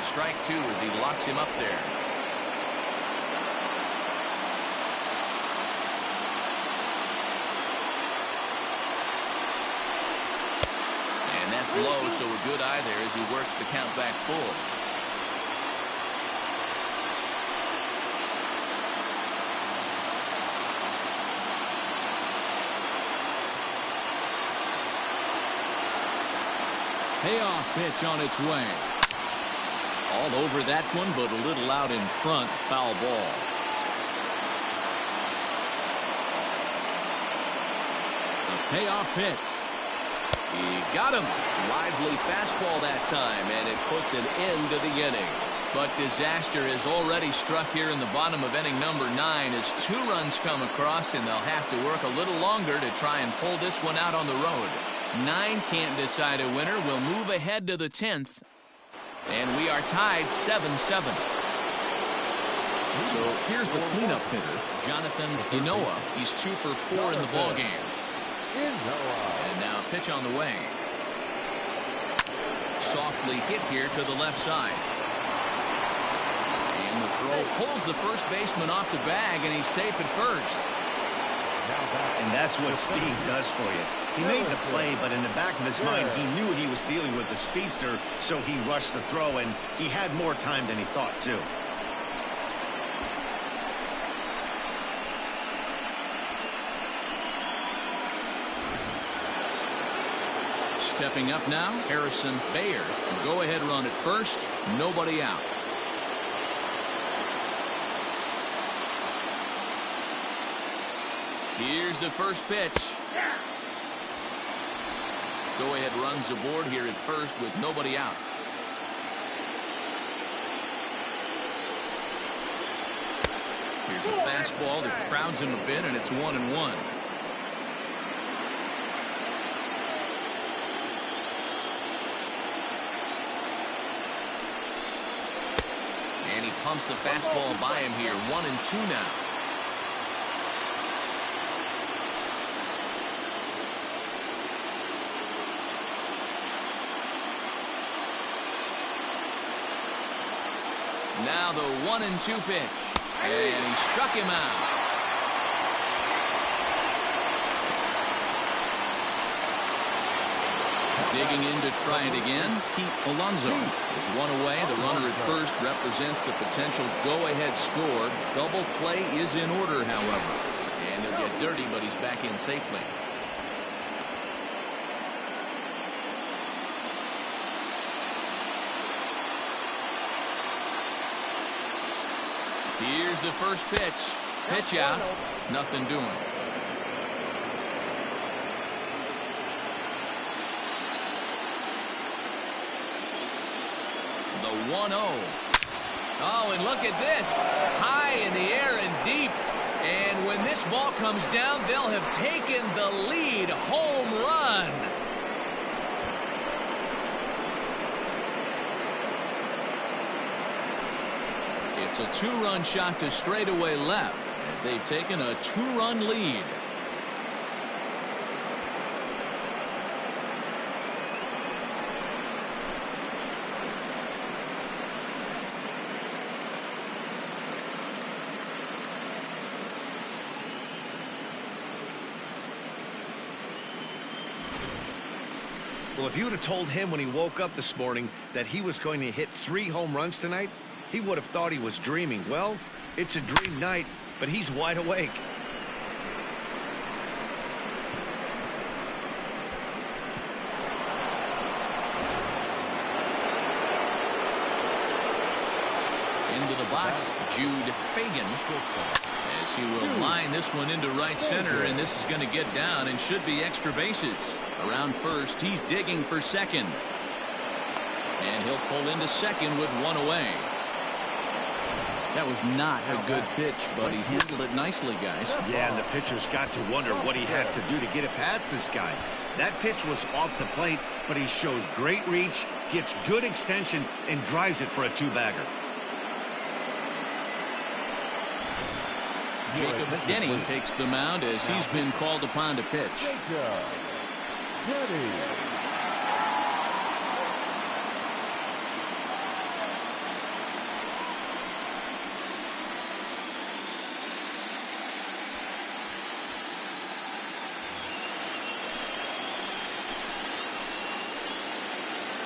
Strike two as he locks him up there. And that's low, so a good eye there as he works the count back full. Payoff pitch on its way. All over that one, but a little out in front. Foul ball. The payoff pitch. He got him. Lively fastball that time, and it puts an end to the inning. But disaster has already struck here in the bottom of inning number 9 as 2 runs come across, and they'll have to work a little longer to try and pull this one out on the road. 9 can't decide a winner. We'll move ahead to the 10th. And we are tied 7-7. So here's the cleanup hitter, Jonathan Inoa. He's 2 for 4 in the ballgame. And now pitch on the way. Softly hit here to the left side. And the throw pulls the first baseman off the bag, and he's safe at first. And that's what speed does for you. He made the play, but in the back of his mind, he knew he was dealing with the speedster, so he rushed the throw, and he had more time than he thought, too. Stepping up now, Harrison Bayer. Go-ahead run at first, nobody out. Here's the first pitch. Go-ahead runs aboard here at first with nobody out. Here's a fastball that crowds him a bit, and it's 1-1. And he pumps the fastball by him here. 1-2 now. Now the 1-2 pitch. And he struck him out. Digging in to try it again, Pete Alonso is one away. The runner at first represents the potential go-ahead score. Double play is in order, however. And he'll get dirty, but he's back in safely. Here's the first pitch. Pitch out. Nothing doing. The 1-0. Oh, and look at this. High in the air and deep. And when this ball comes down, they'll have taken the lead. Home run. It's a 2-run shot to straightaway left as they've taken a 2-run lead. Well, if you would have told him when he woke up this morning that he was going to hit 3 home runs tonight, he would have thought he was dreaming. Well, It's a dream night, but he's wide awake. Into the box, Jude Fagan, as he will line this one into right center, and this is going to get down and should be extra bases. Around first, he's digging for second. And he'll pull into second with one away. That was not a good pitch, but he handled it nicely, guys. Yeah, and the pitcher's got to wonder what he has to do to get it past this guy. That pitch was off the plate, but he shows great reach, gets good extension, and drives it for a two-bagger. Jacob Denny takes the mound as he's been called upon to pitch.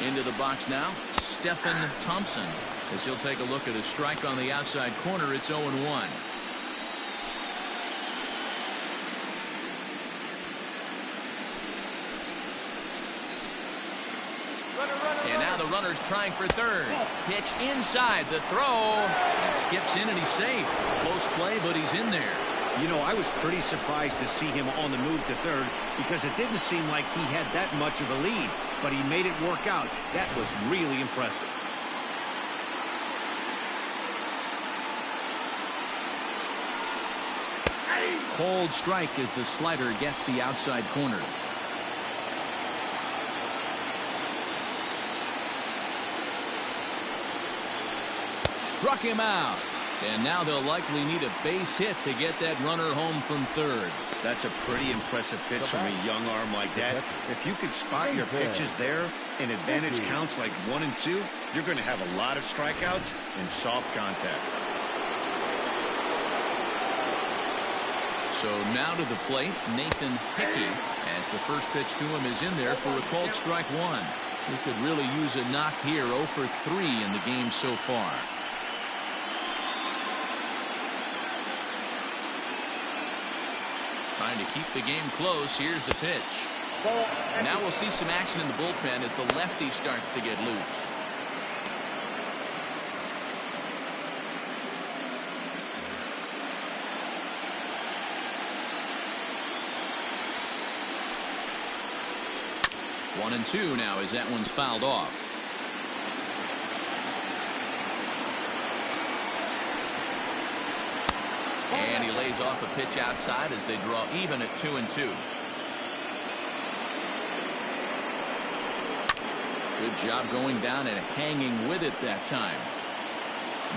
Into the box now, Stephen Thompson, as he'll take a look at a strike on the outside corner. It's 0-1. And now the runner's trying for third. Pitch inside, the throw. It skips in and he's safe. Close play, but he's in there. You know, I was pretty surprised to see him on the move to third because it didn't seem like he had that much of a lead, but he made it work out. That was really impressive. Cold strike as the slider gets the outside corner. Struck him out. And now they'll likely need a base hit to get that runner home from third. That's a pretty impressive pitch from a young arm like that. If you could spot your pitches there and advantage counts like 1 and 2, you're going to have a lot of strikeouts and soft contact. So now to the plate, Nathan Hickey, as the first pitch to him is in there for a called strike one. He could really use a knock here. 0 for 3 in the game so far. Trying to keep the game close. Here's the pitch. Now we'll see some action in the bullpen as the lefty starts to get loose. One and two now as that one's fouled off. And he lays off a pitch outside as they draw even at 2 and 2. Good job going down and hanging with it that time.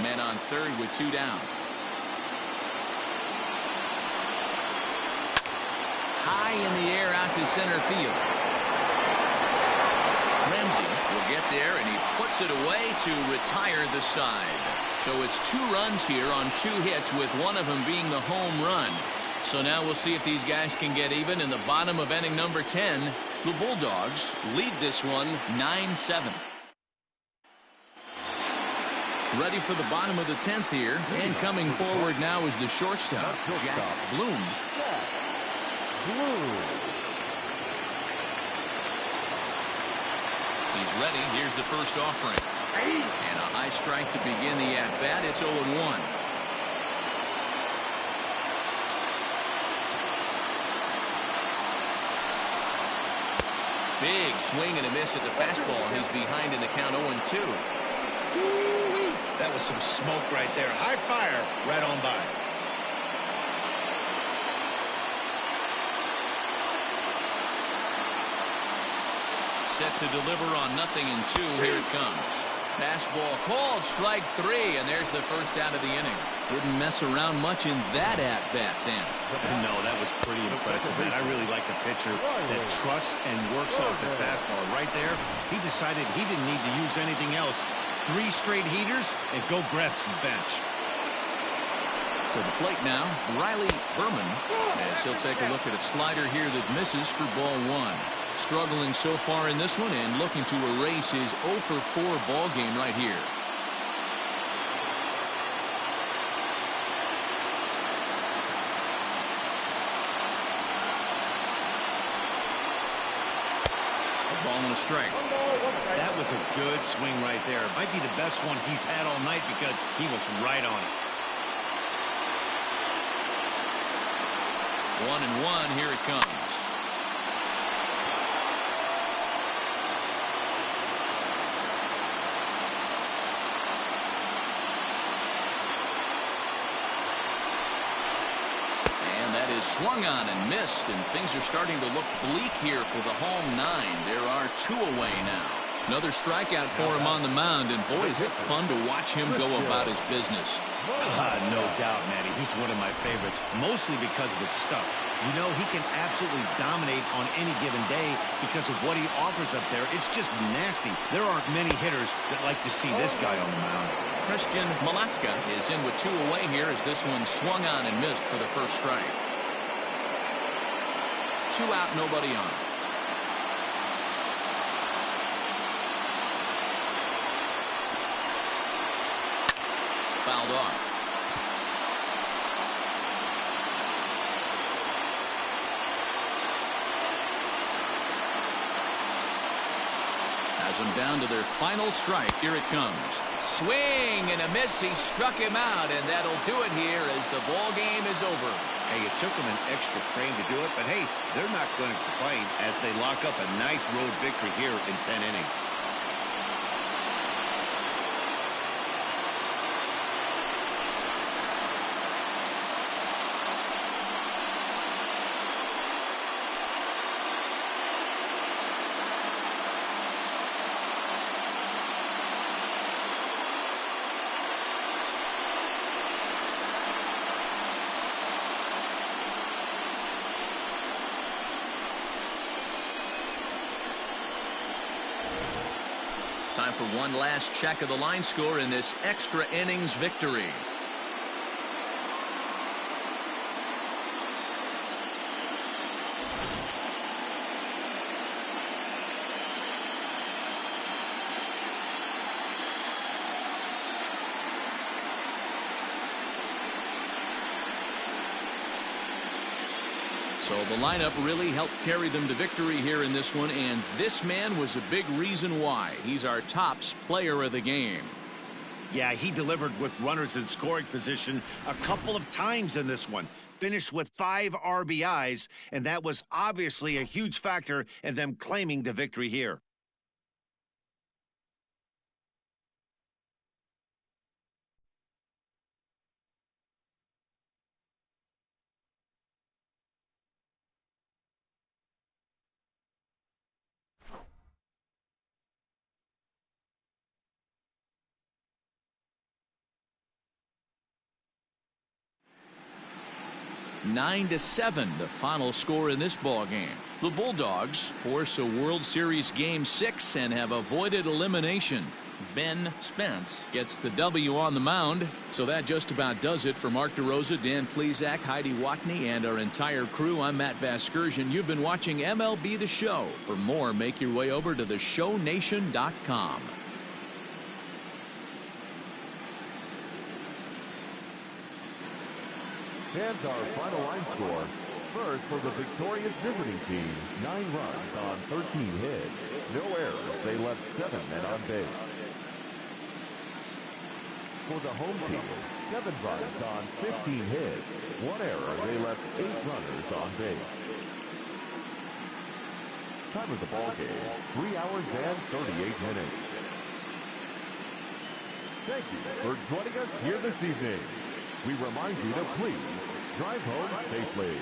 Men on third with 2 down. High in the air out to center field. Ramsey will get there and he puts it away to retire the side. So it's 2 runs here on 2 hits, with one of them being the home run. So now we'll see if these guys can get even in the bottom of inning number 10. The Bulldogs lead this one 9-7. Ready for the bottom of the 10th here, and coming forward now is the shortstop, Jack Bloom. He's ready. Here's the first offering. And a high strike to begin the at-bat. It's 0-1. Big swing and a miss at the fastball, and he's behind in the count 0-2. That was some smoke right there. High fire right on by. Set to deliver on 0-2. Here it comes. Fastball called, strike 3, and there's the first out of the inning. Didn't mess around much in that at-bat then. No, that was pretty impressive, man. I really like a pitcher that trusts and works off his fastball. Right there, he decided he didn't need to use anything else. 3 straight heaters and go grab some bench. To the plate now, Riley Berman, as he'll take a look at a slider here that misses for ball 1. Struggling so far in this one and looking to erase his 0 for 4 ball game right here. Ball and a strike. That was a good swing right there. It might be the best one he's had all night because he was right on it. 1-1. Here it comes. And that is swung on and missed, and things are starting to look bleak here for the home 9. There are 2 away now. Another strikeout for him on the mound, and boy, is it fun to watch him go about his business. No doubt, Matty. He's one of my favorites, mostly because of his stuff. You know, he can absolutely dominate on any given day because of what he offers up there. It's just nasty. There aren't many hitters that like to see this guy on the mound. Christian Malaska is in with 2 away here as this one swung on and missed for the first strike. 2 out, nobody on. Fouled off. Has them down to their final strike. Here it comes. Swing and a miss. He struck him out, and that'll do it here as the ball game is over. Hey, it took them an extra frame to do it, but hey, they're not going to complain as they lock up a nice road victory here in 10 innings. Time for one last check of the line score in this extra innings victory. So the lineup really helped carry them to victory here in this one, and this man was a big reason why. He's our tops player of the game. Yeah, he delivered with runners in scoring position a couple of times in this one. Finished with 5 RBIs, and that was obviously a huge factor in them claiming the victory here. Nine to 7, the final score in this ball game. The Bulldogs force a World Series Game 6 and have avoided elimination. Ben Spence gets the W on the mound. So that just about does it for Mark DeRosa, Dan Plesac, Heidi Watney, and our entire crew. I'm Matt Vasgersian. You've been watching MLB The Show. For more, make your way over to theshownation.com. Fans, our final line score. First, for the victorious visiting team, 9 runs on 13 hits. No errors. They left 7 men on base. For the home team, 7 runs on 15 hits. 1 error. They left 8 runners on base. Time of the ball game, 3 hours and 38 minutes. Thank you for joining us here this evening. We remind you to please drive home safely.